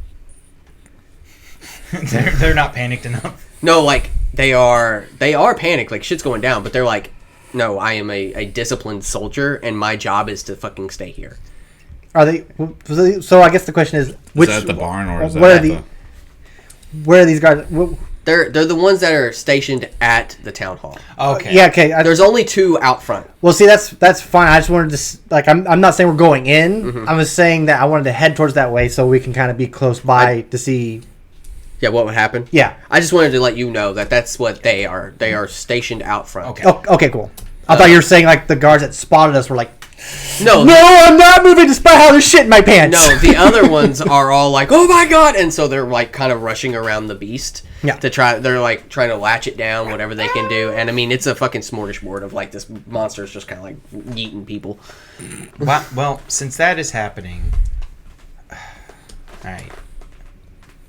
They're not panicked enough. No, like, they are panicked, like shit's going down, but they're like, no, I am a disciplined soldier and my job is to fucking stay here. Are they? So I guess the question is, which Is that the barn or is what that are the? Where are these guys? They're the ones that are stationed at the town hall. Okay. Yeah, okay. There's only 2 out front. Well, see, that's fine. I just wanted to I'm not saying we're going in. Mm-hmm. I was saying that I wanted to head towards that way so we can kind of be close by to see. Yeah, what would happen? Yeah. I just wanted to let you know that that's what they are. They are stationed out front. Okay. Oh, okay, cool. I thought you were saying like the guards that spotted us were like, No, I'm not moving despite how there's shit in my pants. no, the other ones are all like, oh my god, and so they're like kind of rushing around the beast. Yeah. They're like trying to latch it down, whatever they can do. And I mean, it's a fucking smorgasbord of like this monster is just kind of like eating people. Well, since that is happening, all right.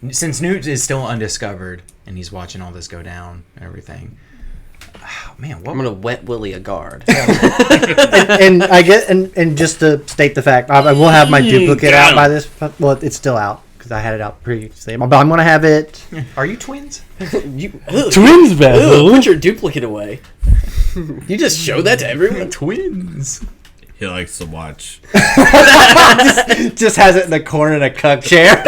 Since Newt is still undiscovered and he's watching all this go down and everything, oh, man, what? I'm gonna wet willy a guard. and I get and just to state the fact, I will have my duplicate out by this. Well, it's still out because I had it out previously, but I'm gonna have it. Are you twins? Twins, Put your duplicate away. You just show that to everyone. Twins. He likes to watch. just has it in the corner in a cuck chair.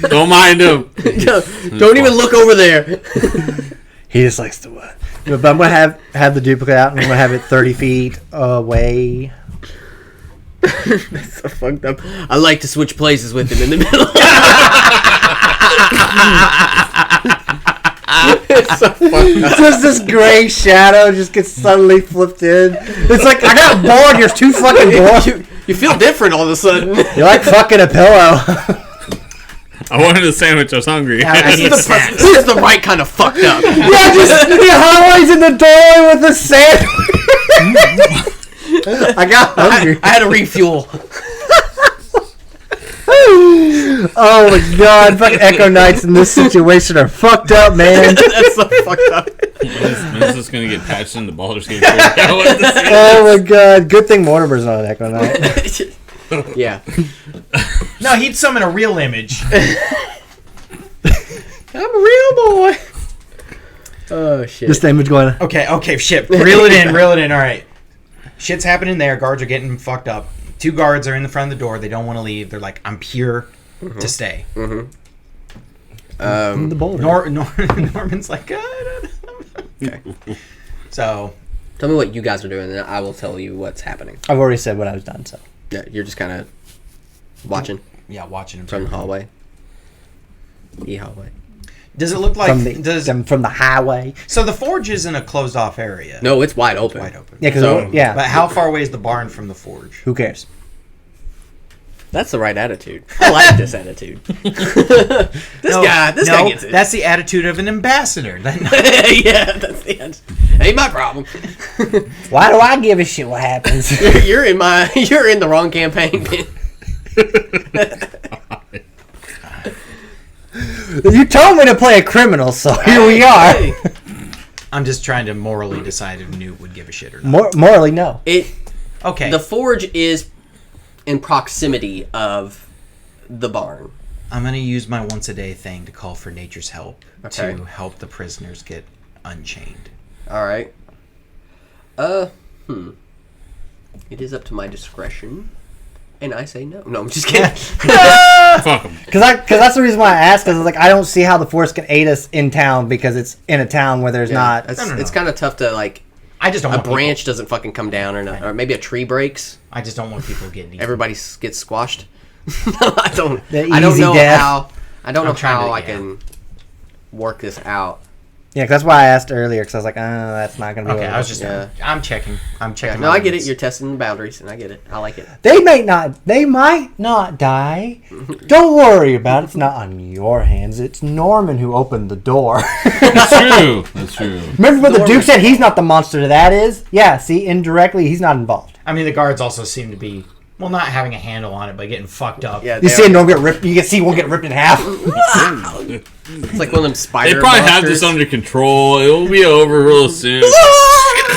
Don't mind him. Don't even look over there. He just likes to what? But I'm gonna have the duplicate out, and I'm gonna have it 30 feet away. That's so fucked up. I like to switch places with him in the middle. It's so fucked up. Just this gray shadow just gets suddenly flipped in. It's like I got bored. There's 2 fucking boards. You feel different all of a sudden. You're like fucking a pillow. I wanted a sandwich. I was hungry. I need snacks. This is the right kind of fucked up. Yeah, just the hallways in the doorway with the sand. I got hungry. I had to refuel. Oh my god, fucking Echo Knights in this situation are fucked up, man. That's so fucked up. When's this gonna get patched into Baldur's Gate 4? Oh my god, good thing Mortimer's not an Echo Knight. Yeah. No, he'd summon a real image. I'm a real boy. Oh, shit. Just the image going. Okay, shit. Reel it in. All right. Shit's happening there. Guards are getting fucked up. 2 guards are in the front of the door. They don't want to leave. They're like, I'm here to stay. The boulder. Norman's like, I don't know. Okay. So, Tell me what you guys are doing, and I will tell you what's happening. I've already said what I was done, so. Yeah, you're just kind of watching yeah, watching him from the hallway. E-hallway. Does it look like from the highway? So the forge is in a closed off area. No, it's wide open. Wide open. Yeah, because So- yeah. But how far away is the barn from the forge? Who cares? That's the right attitude. I like this attitude. This guy gets it. That's the attitude of an ambassador. Yeah, that's the answer. Ain't my problem. Why do I give a shit what happens? You're in the wrong campaign. You told me to play a criminal, so here we are. Hey. I'm just trying to morally decide if Newt would give a shit or not. Morally, no. Okay. The forge is in proximity of the barn. I'm going to use my once a day thing to call for nature's help Okay. to help the prisoners get unchained. All right. It is up to my discretion, and I say no. No, I'm just kidding. Fuck 'em. Because that's the reason why I asked. Because like I don't see how the force can aid us in town because it's in a town where there's not. It's kind of tough to like. I just don't A want branch doesn't fucking come down, or maybe a tree breaks. I just don't want people getting eaten. Everybody gets squashed. I don't. The I don't easy know death. how. I don't know trying how to- I yeah. can work this out. Yeah, 'cause that's why I asked earlier. Because I was like, that's not gonna be. Okay, able I was to- just. Yeah. I'm checking. Yeah, my no, I get it. limits. You're testing the boundaries, and I get it. I like it. They might not die. Don't worry about it. It's not on your hands. It's Norman who opened the door. That's true. That's true. Remember what the Duke said? He's not the monster that is. Yeah, see, indirectly, he's not involved. I mean, the guards also seem to be, well, not having a handle on it, but getting fucked up. Yeah, You see Norm get ripped. You can see one get ripped in half. it's like one of them spider. They probably have monsters. this under control. It will be over real soon.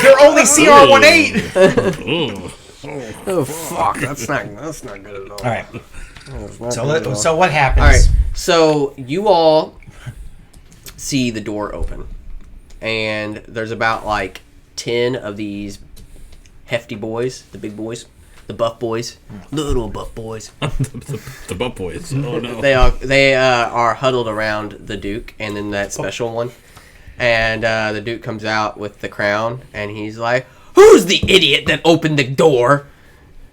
They're only CR18! Ooh. Oh fuck! That's not good at all. All right. So what happens? All right. So you all see the door open, and there's about like 10 of these hefty boys, the big boys, the buff boys, little buff boys. The butt boys. Oh no. They are huddled around the Duke, and then that special one. And the Duke comes out with the crown, and he's like, "Who's the idiot that opened the door?"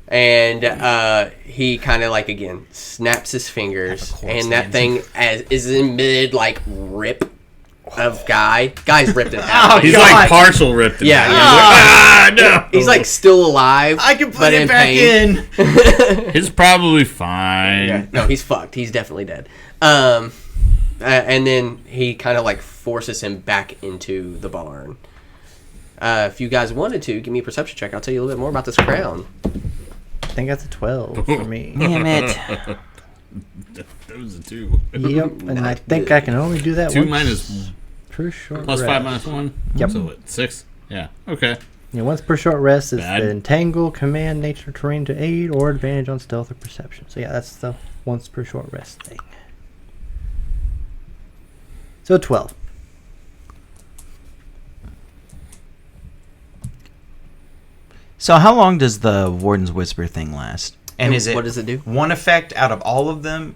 And he kind of like again snaps his fingers, and that thing is in mid like rip of guy's ripped in half. He's like partial ripped. In Yeah, half. yeah. No. He's like still alive. I can put but it back pain. in. He's probably fine. Yeah, no, he's fucked. He's definitely dead. And then he kind of like forces him back into the barn. If you guys wanted to, give me a perception check. I'll tell you a little bit more about this crown. I think that's a 12 for me. Damn it. That was a 2. Yep, and I think I can only do that 2 once minus per short plus rest. 5 minus 1. Yep. So what? 6. Yeah. Okay. Yeah, once per short rest is Bad. the entangle, command, nature, terrain to aid, or advantage on stealth or perception. So yeah, that's the once per short rest thing. So 12. So how long does the Warden's Whisper thing last? And is it what does it do? one effect out of all of them?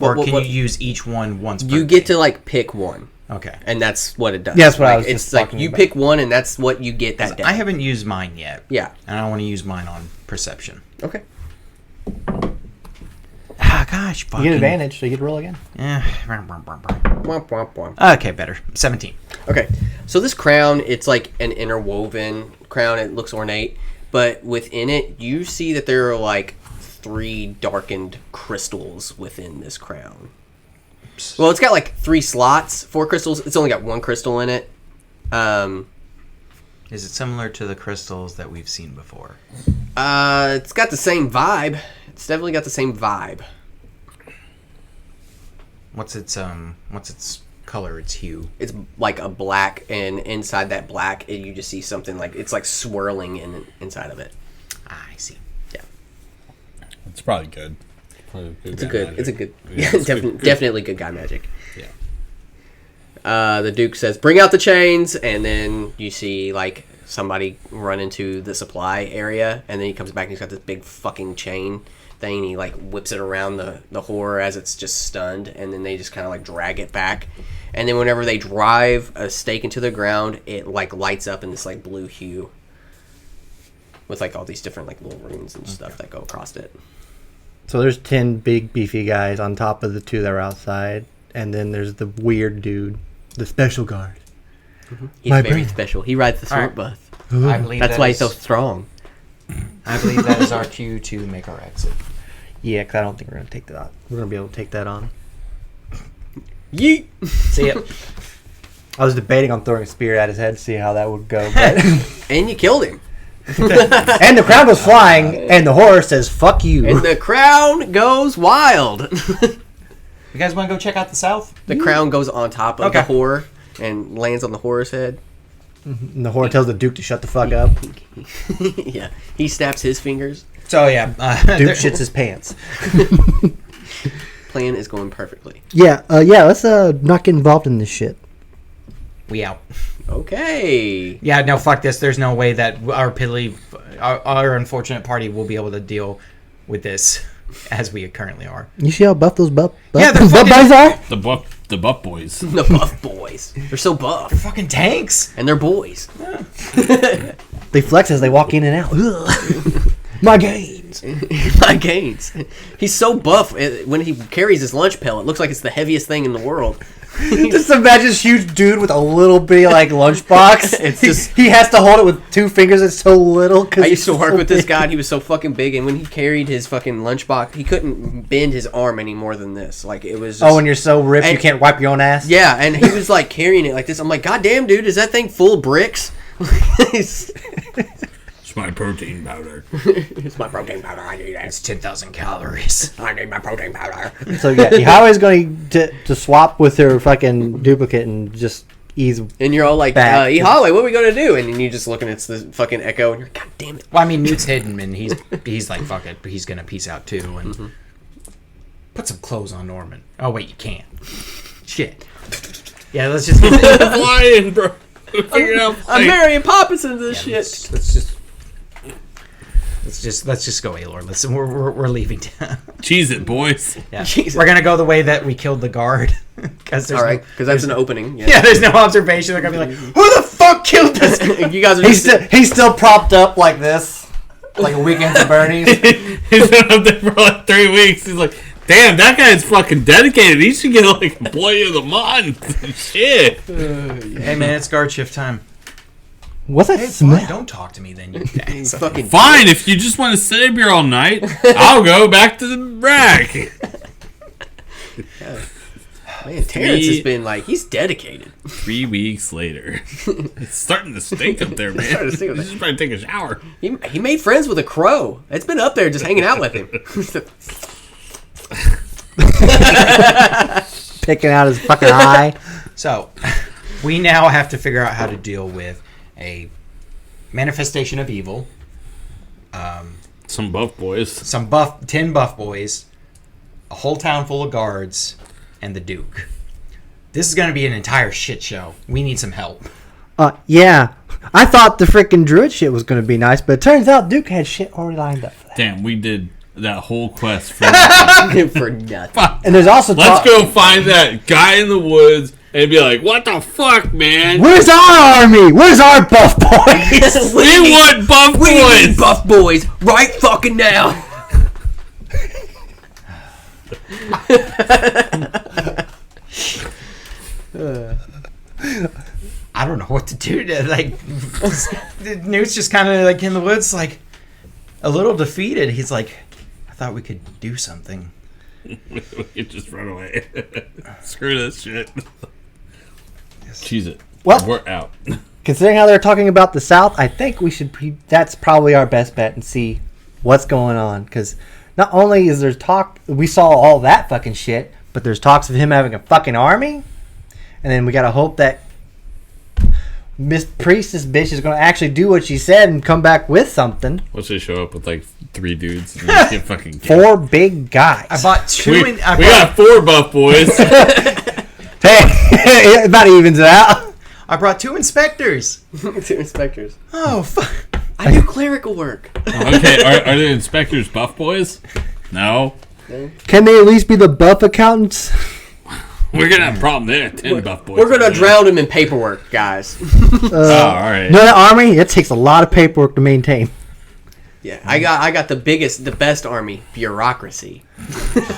Or What- can what- you use each one once per You get to like pick one, Okay. and that's what it does. Yeah, that's what I Like, was It's just like talking you about. pick one, and that's what you get that day. I haven't used mine yet. Yeah. And I want to use mine on perception. Okay. Ah, gosh. You Fucking, get advantage, so you get to roll again. Eh. Womp, womp, womp. Okay, better. 17. Okay, so this crown, it's like an interwoven crown. It looks ornate, but within it, you see that there are like 3 darkened crystals within this crown. Well, it's got like 3 slots, 4 crystals. It's only got 1 crystal in it. Is it similar to the crystals that we've seen before? It's got the same vibe. It's definitely got the same vibe. What's its color? Its hue? It's like a black, and inside that black, you just see something like it's like swirling inside of it. Ah, I see. Yeah, It's probably good. it's a good. Yeah, definitely good guy magic. Yeah. The Duke says, "Bring out the chains," and then you see like somebody run into the supply area, and then he comes back and he's got this big fucking chain thing. And he like whips it around the horror as it's just stunned, and then they just kind of like drag it back. And then whenever they drive a stake into the ground, it like lights up in this like blue hue with like all these different like little runes and stuff that go across it. So there's 10 big beefy guys on top of the 2 that are outside, and then there's the weird dude, the special guard. He's My very brain. special. He rides the sword Alright. buff. I believe That's that why he's so is- strong. I believe that is our cue to make our exit. Yeah, because I don't think we're going to take that on. We're going to be able to take that on. Yeet. See ya. I was debating on throwing a spear at his head to see how that would go. But And you killed him. and the crown goes flying, and the horse says, fuck you. And the crown goes wild. You guys want to go check out the south? The crown goes on top of Okay. the whore and lands on the whore's head. And the horse tells the Duke to shut the fuck up. Yeah. He snaps his fingers. So yeah, Duke shits his pants. Plan is going perfectly. Yeah, let's not get involved in this shit. we out. Okay. Yeah, no, fuck this. There's no way that our unfortunate party will be able to deal with this as we currently are. You see how buff those buff Yeah, they're fucking- guys are? The buff boys. The buff boys. They're so buff. Fucking tanks. And they're boys. They flex as they walk in and out. Ugh. My gains. My gains. He's so buff. When he carries his lunch pail, it looks like it's the heaviest thing in the world. Just imagine this huge dude with a little bitty like lunchbox. It's just- he has to hold it with 2 fingers. It's so little. I used to work with this guy, and he was so fucking big, and when he carried his fucking lunchbox, he couldn't bend his arm any more than this. Like, it was just... Oh, and you're so ripped you And- can't wipe your own ass. Yeah, and he was, like, carrying it like this. I'm like, God damn, dude, is that thing full of bricks? It's my protein powder. It's my protein powder. I need It's it. 10,000 calories. I need my protein powder. So yeah, Yahweh's going to swap with her fucking duplicate and just ease. And you're all like, Back. Holly, what are we going to do? And you're just looking at the fucking Echo, and you're, God damn it. Well, I mean, Newt's hidden, and he's like, fuck it, he's gonna peace out too, and put some clothes on Norman. Oh wait, you can't. Shit. Yeah, let's just get Flying, bro. Figure it out. I'm marrying Poppins into this shit. Let's just go, Aelor. Listen, we're leaving town. Cheese it, boys. Yeah. Jesus. We're gonna go the way that we killed the guard. Because All right, because that's an opening. Yeah, there's no observation. They're gonna be like, who the fuck killed this? You guys are He's just... he's still propped up like this, like a weekend at Bernie's. He's been up there for like 3 weeks. He's like, damn, that guy's fucking dedicated. He should get like employee of the month. Shit. Hey man, it's guard shift time. What's that Fine, smell? don't talk to me then, you He's fucking... Fine, if you just want to sit up here all night, I'll go back to the rack. Man, Terrence has been like, he's dedicated. 3 weeks later. It's starting to stink up there, man. starting to stink You up there. should probably take a shower. He made friends with a crow. It's been up there just hanging out with him. Picking out his fucking eye. So, we now have to figure out how to deal with a manifestation of evil, Some buff boys. 10 buff boys, a whole town full of guards, and the Duke. This is going to be an entire shit show. We need some help. Yeah. I thought the freaking druid shit was going to be nice, but it turns out Duke had shit already lined up for that. Damn, we did that whole quest for For nothing. And there's also Let's go find that guy in the woods and be like, what the fuck, man? Where's our army? Where's our buff boys? We want buff We need boys! buff boys right fucking now. I don't know what to do. Like, Newt's just kind of like in the woods, like a little defeated. He's like, I thought we could do something. We could just run away. Screw this shit. Cheese it. Well- We're out. Considering how they're talking about the South, I think we should. That's probably our best bet and see what's going on. Because not only is there talk, we saw all that fucking shit, but there's talks of him having a fucking army, and then we gotta hope that Miss Priestess bitch is gonna actually do what she said and come back with something. Let's just show up with like 3 dudes and just get fucking killed. 4 big guys. I bought 2. We got 4 buff boys. Hey, it about evens it out. I brought 2 inspectors. 2 inspectors. Oh, fuck. I do clerical work. Okay, are the inspectors buff boys? No. Can they at least be the buff accountants? We're gonna have a problem there. 10 buff boys. We're gonna drown him in paperwork, guys. Oh, alright. No, the army, it takes a lot of paperwork to maintain. Yeah, I got the best army, bureaucracy.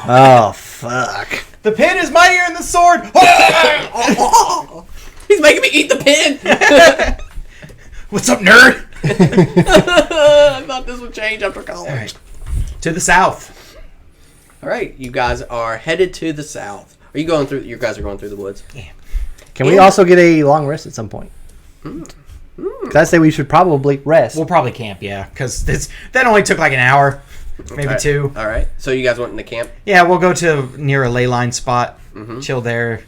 Oh, fuck. The pen is mightier than the sword. He's making me eat the pin. What's up, nerd? I thought this would change after college. All right. To the south. All right, you guys are headed to the south. Are you going through? You guys are going through the woods. Yeah. Can we also get a long rest at some point? Because I say we should probably rest. We'll probably camp, yeah, because that only took like an hour, maybe All right. 2. All right. So you guys went in the camp. Yeah, we'll go to near a ley line spot, chill there,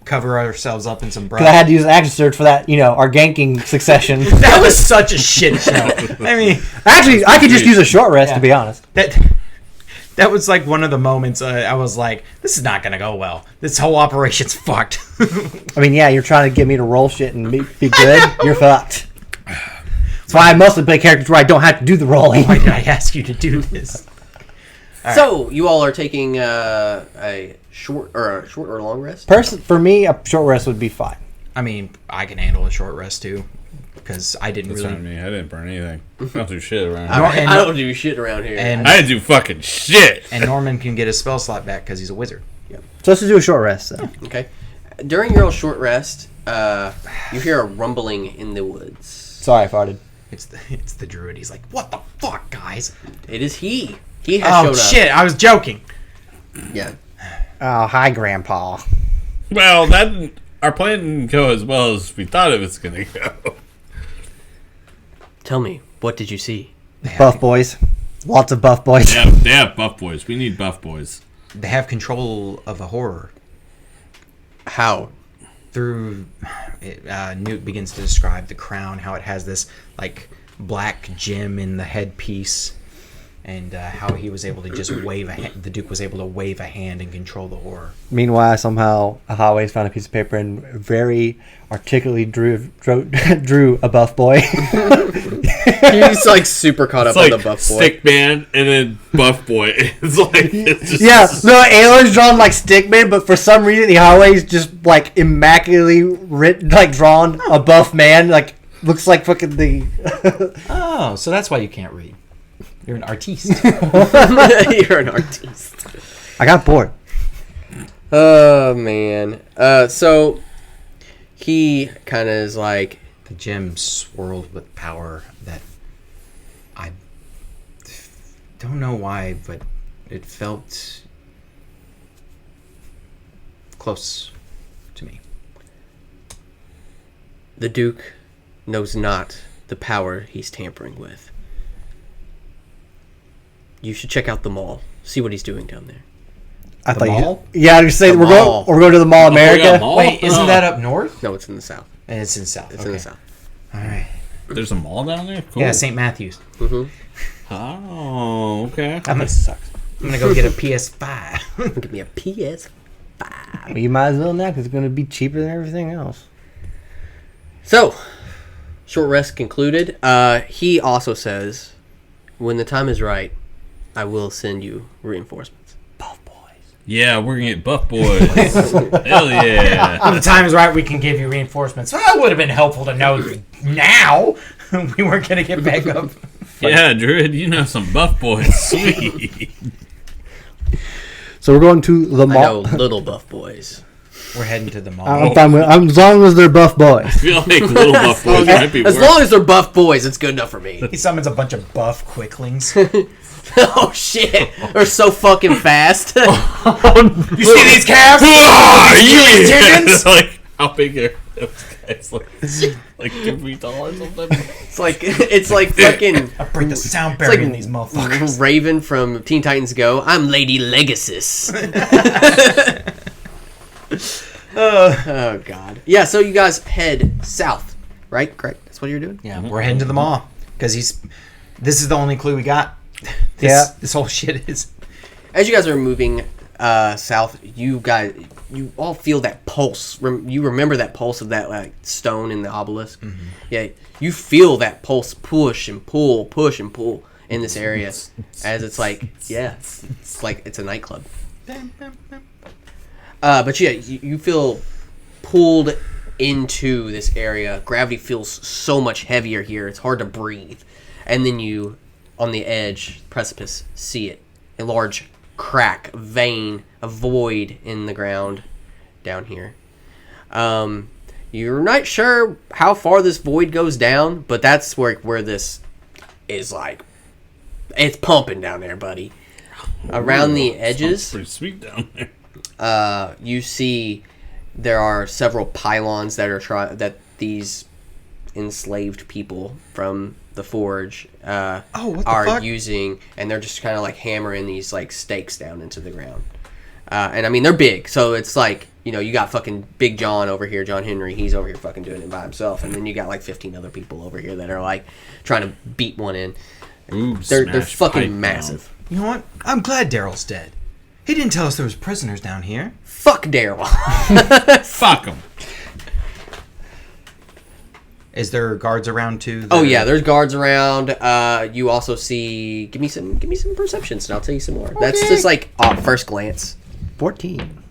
cover ourselves up in some brush. Because I had to use an action surge for that, our ganking succession. That was such a shit show. I mean, Actually, I could just use a short rest, to be honest. that was like one of the moments I was like, this is not going to go well. This whole operation's fucked. I mean, yeah, you're trying to get me to roll shit and be good. You're fucked. That's why I mostly play characters where I don't have to do the rolling. Why did I ask you to do this? So you all are taking a short or long rest. For me, a short rest would be fine. I mean, I can handle a short rest too, because I didn't That's really. what I mean. I didn't burn anything. I don't do shit around I, here. and- I don't do shit around here. and- I didn't do fucking shit. And Norman can get his spell slot back because he's a wizard. So let's just do a short rest, then. Okay. During your short rest, you hear a rumbling in the woods. Sorry, I farted. It's the druid. He's like, what the fuck, guys? It is he. He has Oh showed up. shit! I was joking. Yeah. Oh, hi, Grandpa. Well, our plan didn't go as well as we thought it was gonna go. Tell me, what did you see? Buff boys. Lots of buff boys. Yeah, they have buff boys. We need buff boys. They have control of a horror. How? Through Newt begins to describe the crown, how it has this like black gem in the headpiece, and how he was able to just wave the Duke was able to wave a hand and control the horror. Meanwhile, somehow, Hallways found a piece of paper and very articulately drew a buff boy. He's like super caught up It's on like the buff boy. Stick Man and then Buff Boy. It's just Yeah, no, Aylar's drawn like Stickman, but for some reason the Hallways just like immaculately drawn a buff man, like looks like fucking the. Oh, so that's why you can't read. You're an artiste. You're an artist. I got bored. Oh man. So he kind of is like, The gem swirled with power that I don't know why, but it felt close to me. the Duke knows not the power he's tampering with. You should check out the mall. See what he's doing down there. I The thought mall? Yeah, you say The we're mall. going to the Mall America. mall? Wait, isn't that up north? No, it's in the south. And it's in south. It's in the south. All right. There's a mall down there? Cool. Yeah, St. Matthews. Oh, okay. That place sucks. I'm gonna go get a PS5. Give me a PS. Well, you might as well now because it's going to be cheaper than everything else. So, short rest concluded. He also says, when the time is right, I will send you reinforcements. Buff boys. Yeah, we're gonna get buff boys. Hell yeah. When the time is right, we can give you reinforcements. Well, that would have been helpful to know now. We weren't gonna get back up. Yeah, Druid, you know some buff boys. Sweet. So we're going to the I know mall. little buff boys. We're heading to the mall. I'm fine with as long as they're buff boys. I feel like little buff boys might be As worse. long as they're buff boys, it's good enough for me. He summons a bunch of buff quicklings. Oh shit! They're so fucking fast. You see these calves? Yeah. Tendons? Like, how big are those guys? Like 2 feet tall or something? It's like fucking. I break the sound It's barrier like in these motherfuckers. Raven from Teen Titans Go. I'm Lady Legacy. Oh god. Yeah. So you guys head south, right? Correct. That's what you're doing. Yeah, we're heading to the mall because this is the only clue we got. This whole shit is. As you guys are moving south, you all feel that pulse. You remember that pulse of that like stone in the obelisk. Mm-hmm. Yeah, you feel that pulse push and pull in this area as it's like it's like it's a nightclub. But yeah, you feel pulled into this area. Gravity feels so much heavier here. It's hard to breathe. And then you, on the edge, precipice, see it. A large crack, a vein, a void in the ground down here. You're not sure how far this void goes down, but that's where this is like. It's pumping down there, buddy. Around the edges. Pretty sweet down there. You see there are several pylons that are that these enslaved people from the forge are using, and they're just kind of like hammering these like stakes down into the ground. And I mean they're big, so it's like you got fucking Big John over here, John Henry. He's over here fucking doing it by himself, and then you got like 15 other people over here that are like trying to beat one in. Ooh, They're fucking massive. You know what? I'm glad Daryl's dead. He didn't tell us there was prisoners down here. Fuck Daryl. Fuck them. Is there guards around too? Oh yeah, there's guards around. You also see. Give me some perceptions, and I'll tell you some more. Okay. That's just like first glance. 14.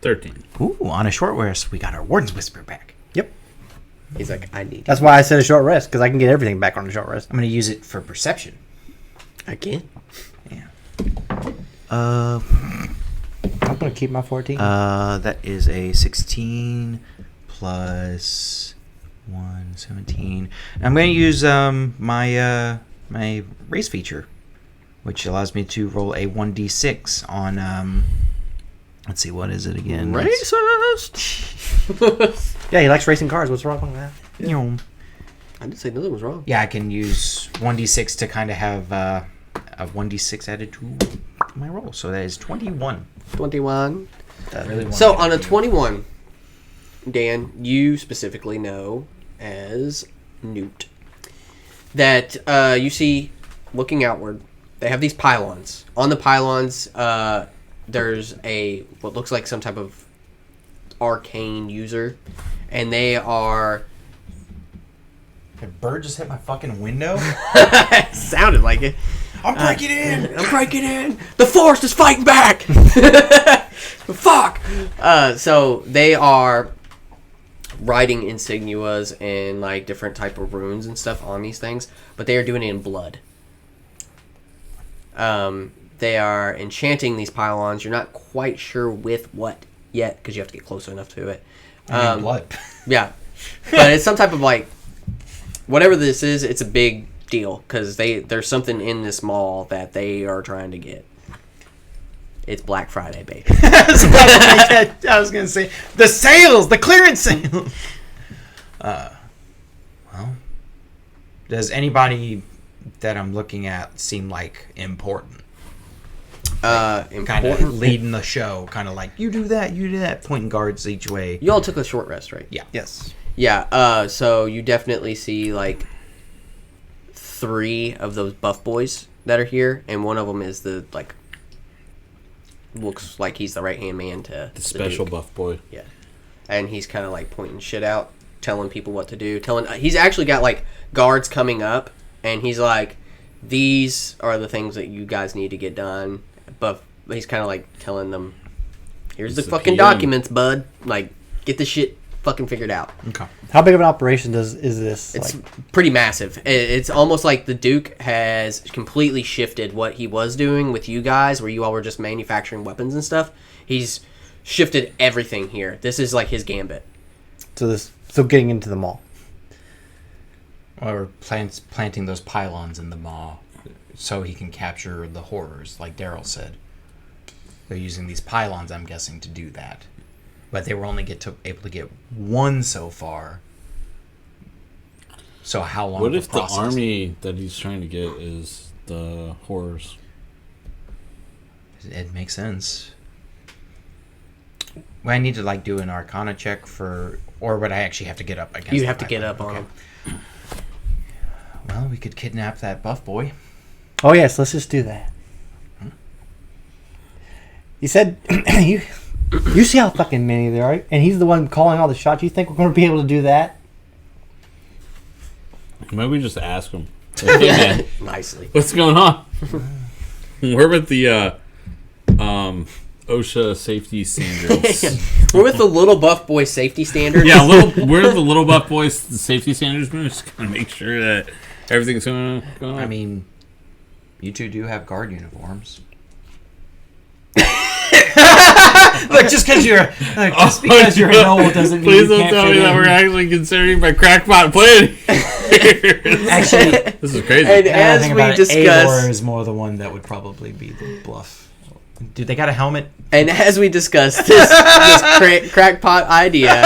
13. Ooh, on a short rest, we got our warden's whisper back. Yep. He's like, I need. That's why I said a short rest, because I can get everything back on a short rest. I'm going to use it for perception. Again. Yeah. I'm going to keep my 14. That is a 16 plus 1, 17. I'm going to use my race feature, which allows me to roll a 1d6 on let's see, what is it again? Racist. Yeah, he likes racing cars. What's wrong with that? Yeah. I didn't say nothing was wrong. Yeah, I can use 1d6 to kind of have a 1d6 added to my roll. So that is 21. 21. Really So on a 21, Dan, you specifically know as Newt that you see looking outward. They have these pylons. On the pylons, there's what looks like some type of arcane user, and they are. The bird just hit my fucking window. Sounded like it. I'm breaking in. I'm breaking in. The forest is fighting back. Fuck. So they are writing insignias and like different type of runes and stuff on these things, but they are doing it in blood. They are enchanting these pylons. You're not quite sure with what yet because you have to get close enough to it. Blood. Yeah, but it's some type of like whatever this is. It's a big deal because there's something in this mall that they are trying to get. It's Black Friday, baby. I was gonna say the sales, the clearance sale. Well, does anybody that I'm looking at seem like important? Kind of leading the show, kind of like you do that, pointing guards each way. You all took a short rest, right? Yeah. Yes. Yeah. So you definitely see like 3 of those buff boys that are here, and one of them is the like looks like he's the right hand man to The special Duke. buff boy. Yeah, and he's kind of like pointing shit out, telling people what to do. He's actually got like guards coming up, and he's like, "These are the things that you guys need to get done." But he's kind of like telling them, "Here's the fucking PM. documents, bud. Like, get this shit fucking figured out." Okay. How big of an operation is this? It's like? pretty massive. It's almost like the Duke has completely shifted what he was doing with you guys, where you all were just manufacturing weapons and stuff. He's shifted everything here. This is like his gambit. So getting into the mall. Or planting those pylons in the mall. so he can capture the horrors, like Daryl said. They're using these pylons, I'm guessing, to do that. But they were only able to get one so far. So how long? What if the army that he's trying to get is the horrors? It makes sense. Well, I need to do an Arcana check for, or would I actually have to get up against? You have to get up on him. Well, we could kidnap that buff boy. Oh yes, let's just do that. You said you see how fucking many there are, and he's the one calling all the shots. You think we're going to be able to do that? Maybe we just ask him. Like, hey, man, Nicely. what's going on? We're with the OSHA safety standards. We're with the little buff boy safety standards. Yeah, we're the little buff boys safety standards. We're just gonna make sure that everything's going on. I mean, you two do have guard uniforms. Look, just because you're an old doesn't mean please you don't can't tell fit me that in. we're actually considering my crackpot plan. Actually, This is crazy. And I as think we about it, discussed, Eivor is more the one that would probably be the bluff. Dude, they got a helmet. and as we discussed this crackpot idea,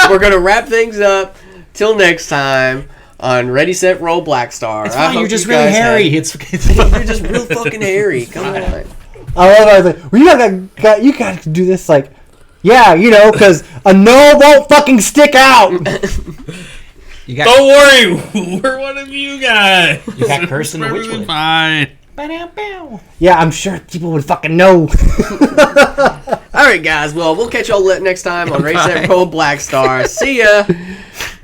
we're gonna wrap things up. Till next time on Ready Set Roll Black Star. It's I fine. hope You're just you really guys hairy. You're just real fucking hairy. Come on. I love how I was like, well, you got to do this, like, yeah, because a no won't fucking stick out. You got, Don't worry, we're one of you guys. you got cursed in the Everything's Witchwood. fine. Yeah, I'm sure people would fucking know. All right, guys. Well, we'll catch y'all next time on Ready Set Roll Black Star. See ya.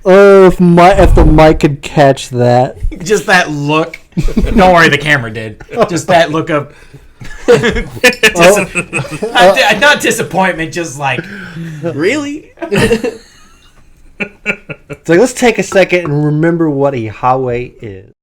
Oh, if the mic could catch that. Just that look. Don't worry, the camera did. Just that look of. Not disappointment, just like. Really? It's like, let's take a second and remember what a highway is.